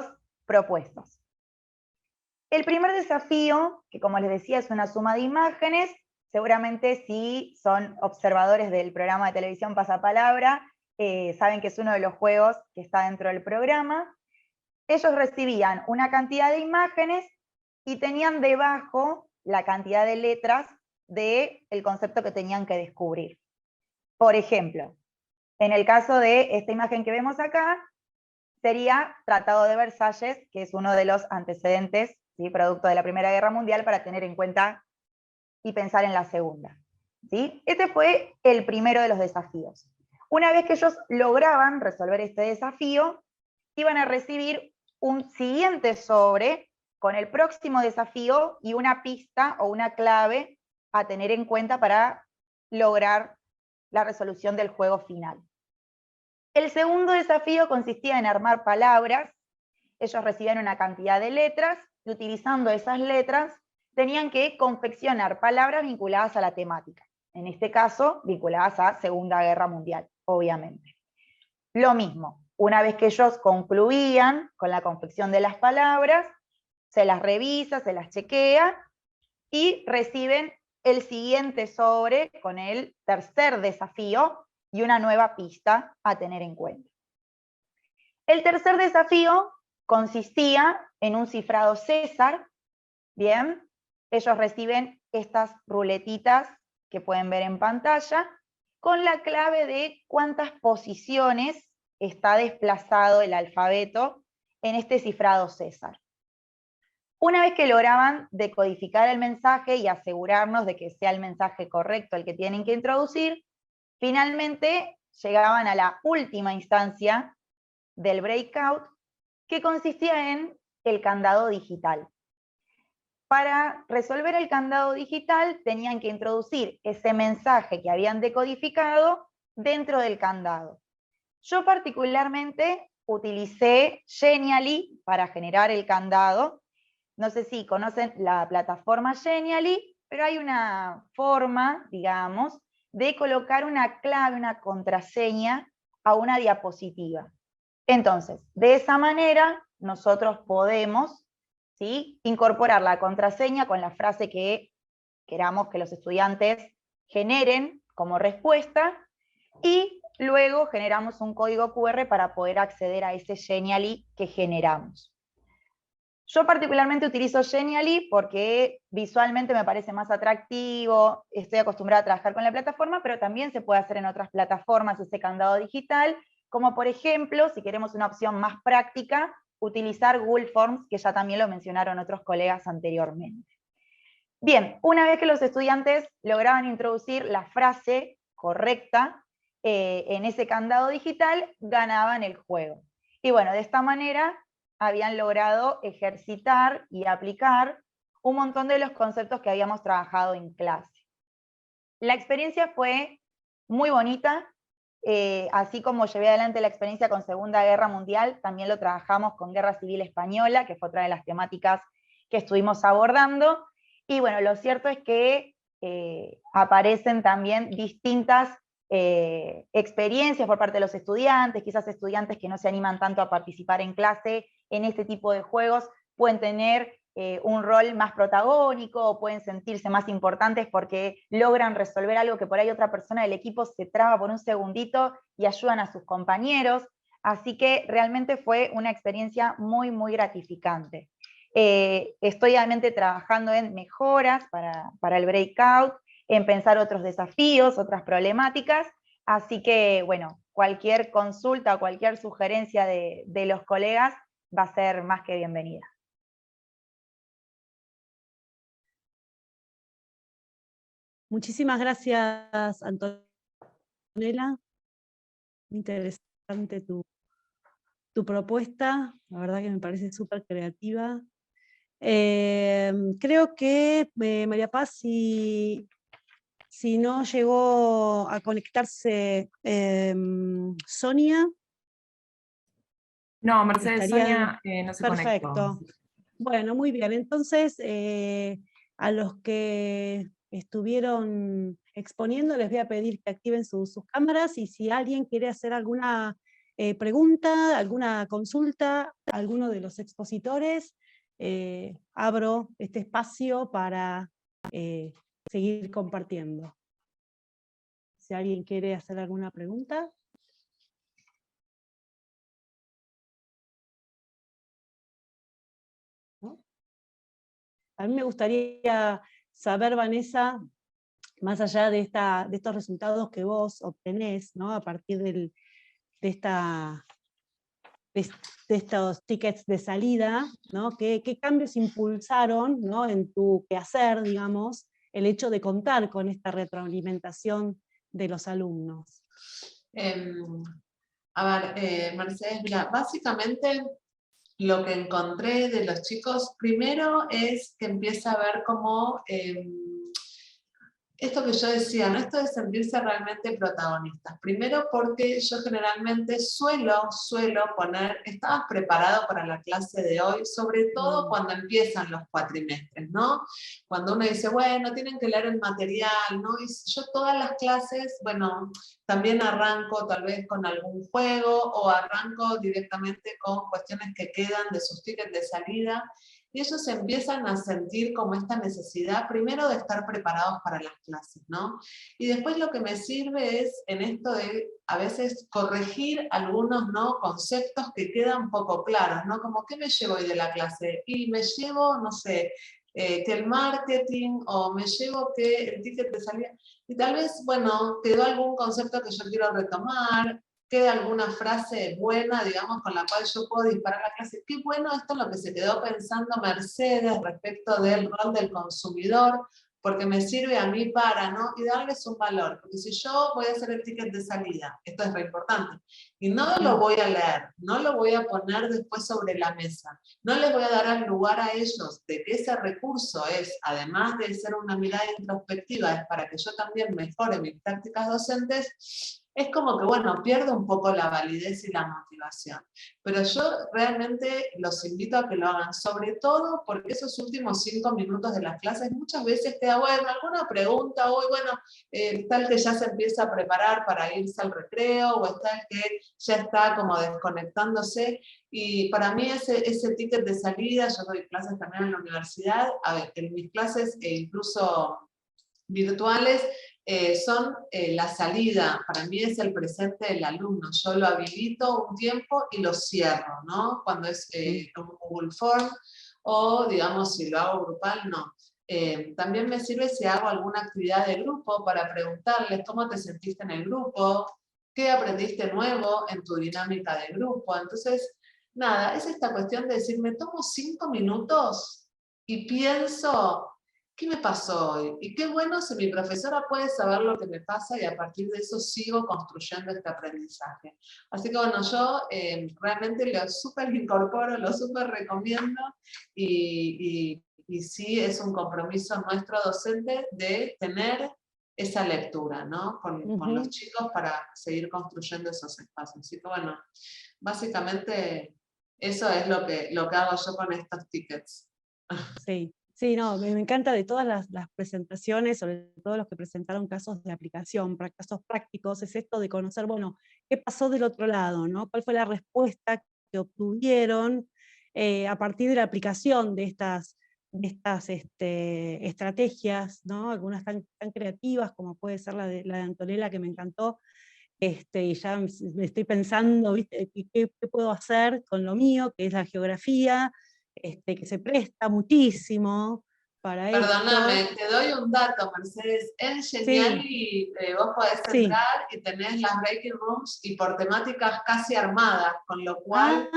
Speaker 8: propuestos. El primer desafío, que como les decía es una suma de imágenes, seguramente si son observadores del programa de televisión Pasapalabra, saben que es uno de los juegos que está dentro del programa. Ellos recibían una cantidad de imágenes y tenían debajo la cantidad de letras del concepto que tenían que descubrir. Por ejemplo, en el caso de esta imagen que vemos acá, sería Tratado de Versalles, que es uno de los antecedentes, ¿sí?, producto de la Primera Guerra Mundial, para tener en cuenta y pensar en la Segunda, ¿sí? Este fue el primero de los desafíos. Una vez que ellos lograban resolver este desafío, iban a recibir un siguiente sobre con el próximo desafío y una pista o una clave a tener en cuenta para lograr la resolución del juego final. El segundo desafío consistía en armar palabras. Ellos recibían una cantidad de letras y utilizando esas letras tenían que confeccionar palabras vinculadas a la temática. En este caso, vinculadas a Segunda Guerra Mundial, obviamente. Lo mismo, una vez que ellos concluían con la confección de las palabras, se las revisa, se las chequea y reciben el siguiente sobre con el tercer desafío y una nueva pista a tener en cuenta. El tercer desafío consistía en un cifrado César. Bien, ellos reciben estas ruletitas que pueden ver en pantalla con la clave de cuántas posiciones está desplazado el alfabeto en este cifrado César. Una vez que lograban decodificar el mensaje y asegurarnos de que sea el mensaje correcto el que tienen que introducir, finalmente llegaban a la última instancia del breakout, que consistía en el candado digital. Para resolver el candado digital tenían que introducir ese mensaje que habían decodificado dentro del candado. Yo particularmente utilicé Genially para generar el candado. No sé si conocen la plataforma Genially, pero hay una forma, digamos, de colocar una clave, una contraseña a una diapositiva. Entonces, de esa manera nosotros podemos, ¿sí?, incorporar la contraseña con la frase que queramos que los estudiantes generen como respuesta y luego generamos un código QR para poder acceder a ese Genially que generamos. Yo particularmente utilizo Genially porque visualmente me parece más atractivo, estoy acostumbrada a trabajar con la plataforma, pero también se puede hacer en otras plataformas ese candado digital, como por ejemplo, si queremos una opción más práctica, utilizar Google Forms, que ya también lo mencionaron otros colegas anteriormente. Bien, una vez que los estudiantes lograban introducir la frase correcta en ese candado digital, ganaban el juego. Y bueno, de esta manera habían logrado ejercitar y aplicar un montón de los conceptos que habíamos trabajado en clase. La experiencia fue muy bonita, así como llevé adelante la experiencia con Segunda Guerra Mundial, también lo trabajamos con Guerra Civil Española, que fue otra de las temáticas que estuvimos abordando, y bueno, lo cierto es que aparecen también distintas experiencias por parte de los estudiantes, quizás estudiantes que no se animan tanto a participar en clase en este tipo de juegos, pueden tener un rol más protagónico, o pueden sentirse más importantes porque logran resolver algo que por ahí otra persona del equipo se traba por un segundito y ayudan a sus compañeros, así que realmente fue una experiencia muy, muy gratificante. Estoy obviamente trabajando en mejoras para el breakout, en pensar otros desafíos, otras problemáticas, así que bueno, cualquier consulta o cualquier sugerencia de los colegas va a ser más que bienvenida.
Speaker 1: Muchísimas gracias, Antonella. Interesante tu propuesta, la verdad que me parece súper creativa. Creo que María Paz, si no llegó a conectarse Sonia.
Speaker 9: No, Mercedes, Sonia no se
Speaker 1: perfecto.
Speaker 9: conectó.
Speaker 1: Bueno, muy bien. Entonces, a los que estuvieron exponiendo les voy a pedir que activen sus cámaras, y si alguien quiere hacer alguna pregunta, alguna consulta a alguno de los expositores, abro este espacio para seguir compartiendo. Si alguien quiere hacer alguna pregunta. ¿No? A mí me gustaría saber, Vanessa, más allá de estos resultados que vos obtenés, ¿no? A partir de estos tickets de salida, ¿no? ¿Qué cambios impulsaron, ¿no? En tu quehacer, digamos, el hecho de contar con esta retroalimentación de los alumnos?
Speaker 7: A ver, Mercedes, mira, básicamente lo que encontré de los chicos, primero es que empieza a ver como esto que yo decía, ¿no? Esto de sentirse realmente protagonistas. Primero porque yo generalmente suelo poner, ¿estabas preparado para la clase de hoy? Sobre todo cuando empiezan los cuatrimestres, ¿no? Cuando uno dice, bueno, tienen que leer el material, ¿no? Y yo todas las clases, bueno, también arranco tal vez con algún juego o arranco directamente con cuestiones que quedan de sus tickets de salida. Y ellos empiezan a sentir como esta necesidad, primero de estar preparados para las clases, ¿no? Y después lo que me sirve es en esto de a veces corregir algunos, ¿no? Conceptos que quedan poco claros, ¿no? Como, ¿qué me llevo hoy de la clase? Y me llevo, no sé, que el marketing, o me llevo que el ticket de salida, y tal vez, bueno, quedó algún concepto que yo quiero retomar, queda alguna frase buena, digamos, con la cual yo puedo disparar la clase. Qué bueno esto es lo que se quedó pensando Mercedes respecto del rol del consumidor, porque me sirve a mí para, ¿no? Y darles un valor, porque si yo voy a hacer el ticket de salida, esto es re importante, y no lo voy a leer, no lo voy a poner después sobre la mesa, no les voy a dar al lugar a ellos de que ese recurso es, además de ser una mirada introspectiva, es para que yo también mejore mis prácticas docentes, es como que, bueno, pierdo un poco la validez y la motivación. Pero yo realmente los invito a que lo hagan, sobre todo porque esos últimos 5 minutos de las clases muchas veces queda, bueno, alguna pregunta, hoy, bueno, está el que ya se empieza a preparar para irse al recreo, o está el que ya está como desconectándose, y para mí ese ticket de salida, yo doy clases también en la universidad, a ver, en mis clases incluso virtuales, son la salida, para mí es el presente del alumno, yo lo habilito un tiempo y lo cierro, ¿no? Cuando es un Google Form, o digamos si lo hago grupal, no. También me sirve si hago alguna actividad de grupo para preguntarles cómo te sentiste en el grupo, qué aprendiste nuevo en tu dinámica de grupo. Entonces, nada, es esta cuestión de decir, me tomo 5 minutos y pienso, ¿qué me pasó hoy? Y qué bueno si mi profesora puede saber lo que me pasa y a partir de eso sigo construyendo este aprendizaje. Así que bueno, yo realmente lo súper incorporo, lo súper recomiendo y sí es un compromiso nuestro docente de tener esa lectura, ¿no? Con los chicos para seguir construyendo esos espacios. Así que bueno, básicamente eso es lo que hago yo con estos tickets.
Speaker 1: Sí. Sí, no, me encanta de todas las presentaciones, sobre todo los que presentaron casos de aplicación, casos prácticos, es esto de conocer, bueno, qué pasó del otro lado, ¿no? ¿Cuál fue la respuesta que obtuvieron a partir de la aplicación de estas estrategias, ¿no? Algunas tan creativas como puede ser la de Antonella, que me encantó, y ya me estoy pensando, ¿viste? ¿Qué puedo hacer con lo mío, que es la geografía? Que se presta muchísimo para
Speaker 7: Perdóname,
Speaker 1: esto.
Speaker 7: te doy un dato, Mercedes. En Geniali vos podés entrar y tenés las breaking rooms y por temáticas casi armadas, con lo cual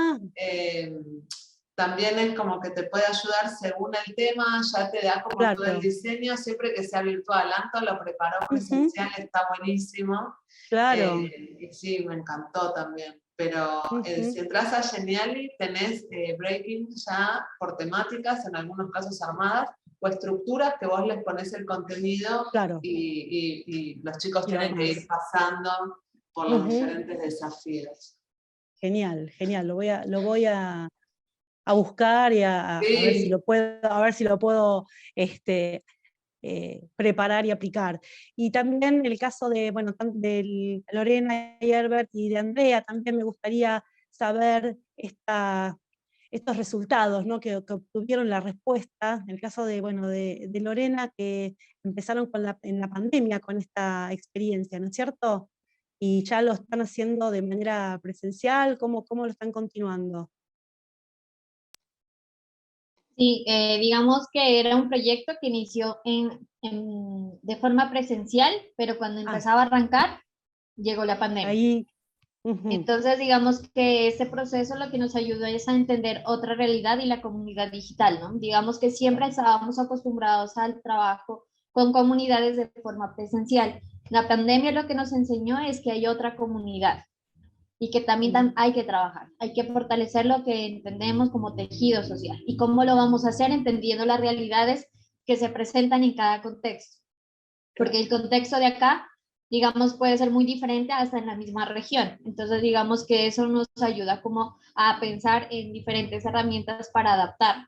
Speaker 7: también es como que te puede ayudar según el tema, ya te da como todo el diseño, siempre que sea virtual. Anto lo preparó presencial, está buenísimo.
Speaker 1: Claro.
Speaker 7: Y sí, me encantó también. Pero si entras a Geniali, tenés breaking ya por temáticas, en algunos casos armadas, o estructuras que vos les ponés el contenido y los chicos tienen que ir pasando por los diferentes desafíos.
Speaker 1: Genial, genial. Lo voy a buscar y a ver si lo puedo preparar y aplicar. Y también el caso de, bueno, de Lorena y Herbert y de Andrea, también me gustaría saber estos resultados, ¿no? que obtuvieron la respuesta, en el caso de, bueno, de Lorena, que empezaron en la pandemia con esta experiencia, ¿no es cierto? Y ya lo están haciendo de manera presencial, ¿cómo lo están continuando?
Speaker 5: Sí, digamos que era un proyecto que inició de forma presencial, pero cuando empezaba a arrancar, llegó la pandemia.
Speaker 1: Ahí,
Speaker 5: Entonces, digamos que ese proceso lo que nos ayudó es a entender otra realidad y la comunidad digital, ¿no? Digamos que siempre estábamos acostumbrados al trabajo con comunidades de forma presencial. La pandemia lo que nos enseñó es que hay otra comunidad y que también hay que trabajar, hay que fortalecer lo que entendemos como tejido social. ¿Y cómo lo vamos a hacer? Entendiendo las realidades que se presentan en cada contexto. Porque el contexto de acá, digamos, puede ser muy diferente hasta en la misma región. Entonces, digamos que eso nos ayuda como a pensar en diferentes herramientas para adaptarnos.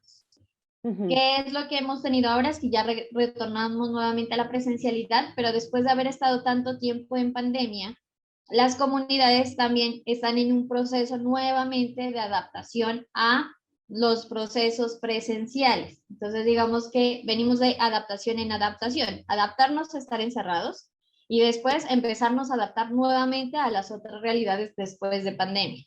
Speaker 5: ¿Qué es lo que hemos tenido ahora? Es que ya retornamos nuevamente a la presencialidad, pero después de haber estado tanto tiempo en pandemia, las comunidades también están en un proceso nuevamente de adaptación a los procesos presenciales. Entonces, digamos que venimos de adaptación en adaptación, adaptarnos a estar encerrados y después empezarnos a adaptar nuevamente a las otras realidades después de pandemia.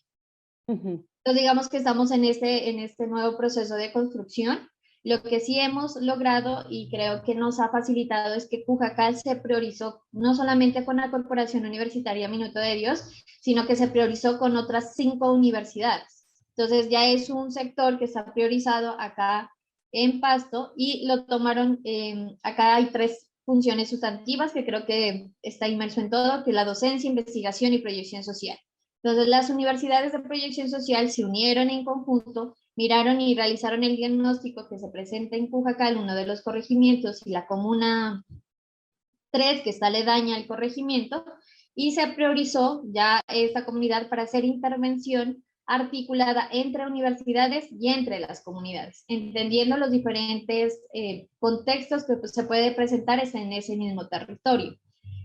Speaker 5: Entonces, digamos que estamos en este nuevo proceso de construcción. Lo que sí hemos logrado y creo que nos ha facilitado es que Cujacal se priorizó no solamente con la Corporación Universitaria Minuto de Dios, sino que se priorizó con otras 5 universidades. Entonces ya es un sector que está priorizado acá en Pasto y lo tomaron, acá hay 3 funciones sustantivas que creo que está inmerso en todo, que es la docencia, investigación y proyección social. Entonces las universidades de proyección social se unieron en conjunto, miraron y realizaron el diagnóstico que se presenta en Cujacal, uno de los corregimientos, y la comuna 3, que está aledaña al corregimiento, y se priorizó ya esta comunidad para hacer intervención articulada entre universidades y entre las comunidades, entendiendo los diferentes contextos que se puede presentar en ese mismo territorio.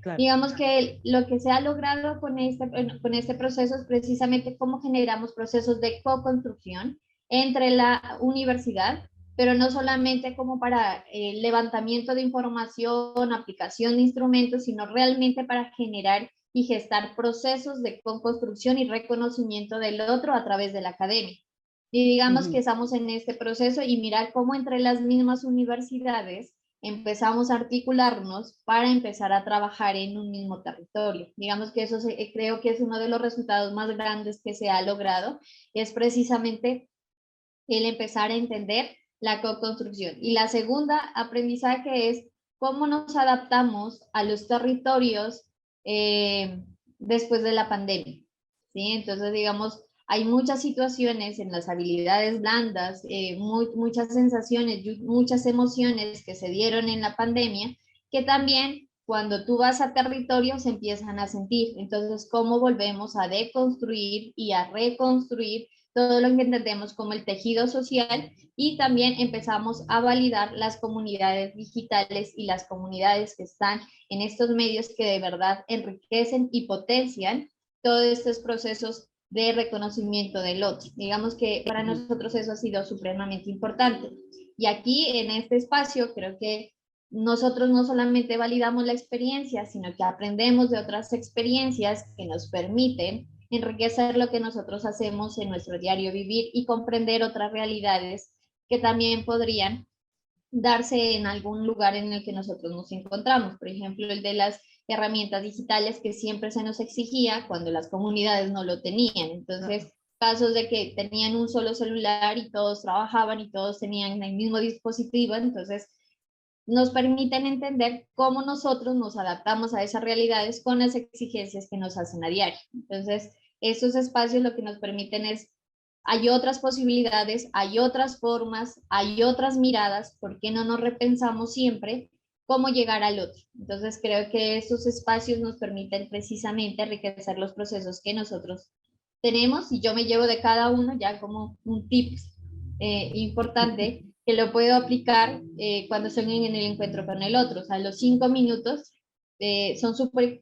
Speaker 5: Claro. Digamos que lo que se ha logrado con este proceso es precisamente cómo generamos procesos de co-construcción entre la universidad, pero no solamente como para levantamiento de información, aplicación de instrumentos, sino realmente para generar y gestar procesos de co-construcción y reconocimiento del otro a través de la academia. Y digamos que estamos en este proceso y mirar cómo entre las mismas universidades empezamos a articularnos para empezar a trabajar en un mismo territorio. Digamos que eso creo que es uno de los resultados más grandes que se ha logrado, es precisamente el empezar a entender la co-construcción. Y la segunda aprendizaje es cómo nos adaptamos a los territorios después de la pandemia, ¿sí? Entonces, digamos, hay muchas situaciones en las habilidades blandas, muchas sensaciones, muchas emociones que se dieron en la pandemia, que también cuando tú vas a territorios se empiezan a sentir. Entonces, ¿cómo volvemos a deconstruir y a reconstruir todo lo que entendemos como el tejido social? Y también empezamos a validar las comunidades digitales y las comunidades que están en estos medios que de verdad enriquecen y potencian todos estos procesos de reconocimiento del otro. Digamos que para nosotros eso ha sido supremamente importante. Y aquí en este espacio creo que nosotros no solamente validamos la experiencia, sino que aprendemos de otras experiencias que nos permiten enriquecer lo que nosotros hacemos en nuestro diario vivir y comprender otras realidades que también podrían darse en algún lugar en el que nosotros nos encontramos. Por ejemplo, el de las herramientas digitales que siempre se nos exigía cuando las comunidades no lo tenían. Entonces, casos de que tenían un solo celular y todos trabajaban y todos tenían el mismo dispositivo, entonces nos permiten entender cómo nosotros nos adaptamos a esas realidades con las exigencias que nos hacen a diario. Entonces, esos espacios lo que nos permiten es, hay otras posibilidades, hay otras formas, hay otras miradas, ¿por qué no nos repensamos siempre cómo llegar al otro? Entonces, creo que esos espacios nos permiten precisamente enriquecer los procesos que nosotros tenemos, y yo me llevo de cada uno ya como un tip importante que lo puedo aplicar cuando estoy en el encuentro con el otro. O sea, los 5 minutos son súper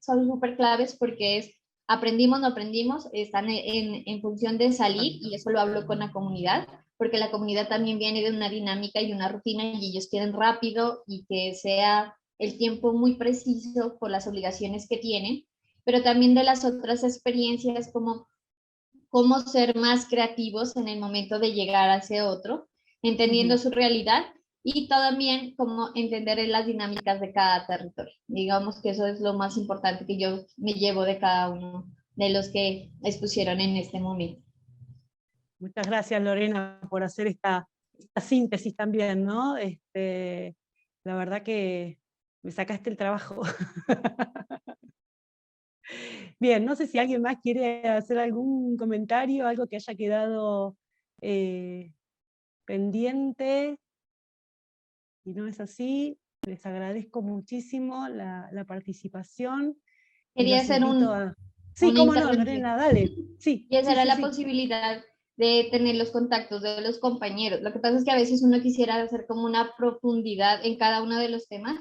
Speaker 5: claves porque es aprendimos, no aprendimos, están en función de salir, y eso lo hablo con la comunidad, porque la comunidad también viene de una dinámica y una rutina y ellos quieren rápido y que sea el tiempo muy preciso por las obligaciones que tienen, pero también de las otras experiencias como cómo ser más creativos en el momento de llegar a ese otro, entendiendo su realidad y también cómo entender las dinámicas de cada territorio. Digamos que eso es lo más importante que yo me llevo de cada uno de los que expusieron en este momento.
Speaker 1: Muchas gracias, Lorena, por hacer esta síntesis también, ¿no? La verdad que me sacaste el trabajo. Bien, no sé si alguien más quiere hacer algún comentario, algo que haya quedado pendiente. Si no es así, les agradezco muchísimo la participación.
Speaker 5: Quería hacer
Speaker 1: Sí, cómo no, Lorena, dale. Sí,
Speaker 5: y esa
Speaker 1: sí,
Speaker 5: era
Speaker 1: sí,
Speaker 5: la
Speaker 1: sí.
Speaker 5: posibilidad de tener los contactos de los compañeros. Lo que pasa es que a veces uno quisiera hacer como una profundidad en cada uno de los temas,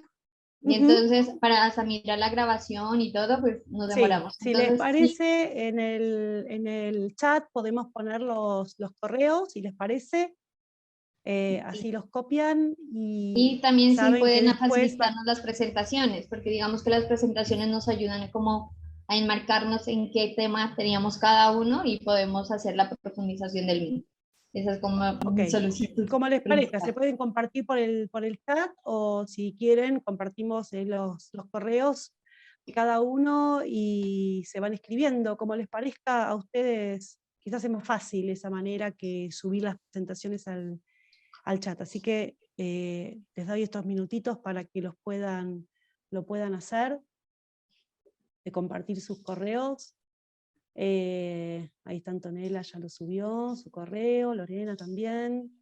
Speaker 5: y entonces para hasta mirar la grabación y todo, pues nos demoramos.
Speaker 1: Sí, si
Speaker 5: entonces,
Speaker 1: les parece, en el chat podemos poner los correos, si les parece, así los copian
Speaker 5: y también sí
Speaker 1: saben que
Speaker 5: pueden
Speaker 1: después
Speaker 5: facilitarnos las presentaciones, porque digamos que las presentaciones nos ayudan como a enmarcarnos en qué tema teníamos cada uno y podemos hacer la profundización del mismo. Esa es como mi solicitud.
Speaker 1: Como les parezca, se pueden compartir por el chat, o si quieren compartimos los correos de cada uno y se van escribiendo, como les parezca a ustedes. Quizás es más fácil esa manera que subir las presentaciones al chat, así que les doy estos minutitos para que lo puedan hacer, de compartir sus correos. Ahí está Antonella, ya lo subió, su correo, Lorena también.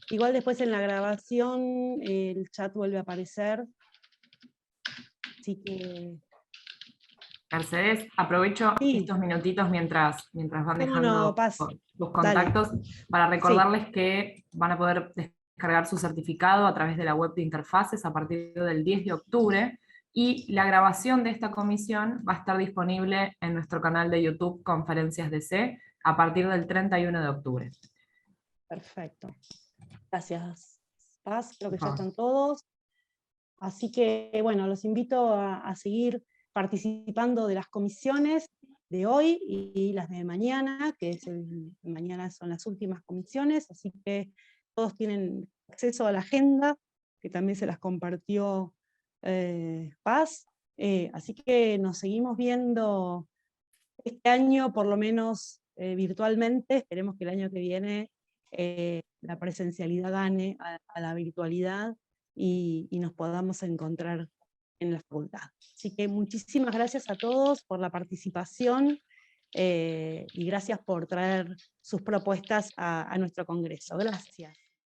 Speaker 1: Igual después en la grabación el chat vuelve a aparecer. Así que...
Speaker 9: Mercedes, aprovecho estos minutitos mientras van dejando sus contactos para recordarles que van a poder descargar su certificado a través de la web de Interfaces a partir del 10 de octubre, y la grabación de esta comisión va a estar disponible en nuestro canal de YouTube Conferencias DC a partir del 31 de octubre.
Speaker 1: Perfecto. Gracias, Paz. Creo que ya están todos. Así que, bueno, los invito a seguir participando de las comisiones de hoy y las de mañana, que mañana son las últimas comisiones, así que todos tienen acceso a la agenda, que también se las compartió Paz. Así que nos seguimos viendo este año, por lo menos virtualmente. Esperemos que el año que viene la presencialidad gane a la virtualidad y nos podamos encontrar en la facultad. Así que muchísimas gracias a todos por la participación y gracias por traer sus propuestas a nuestro congreso. Gracias.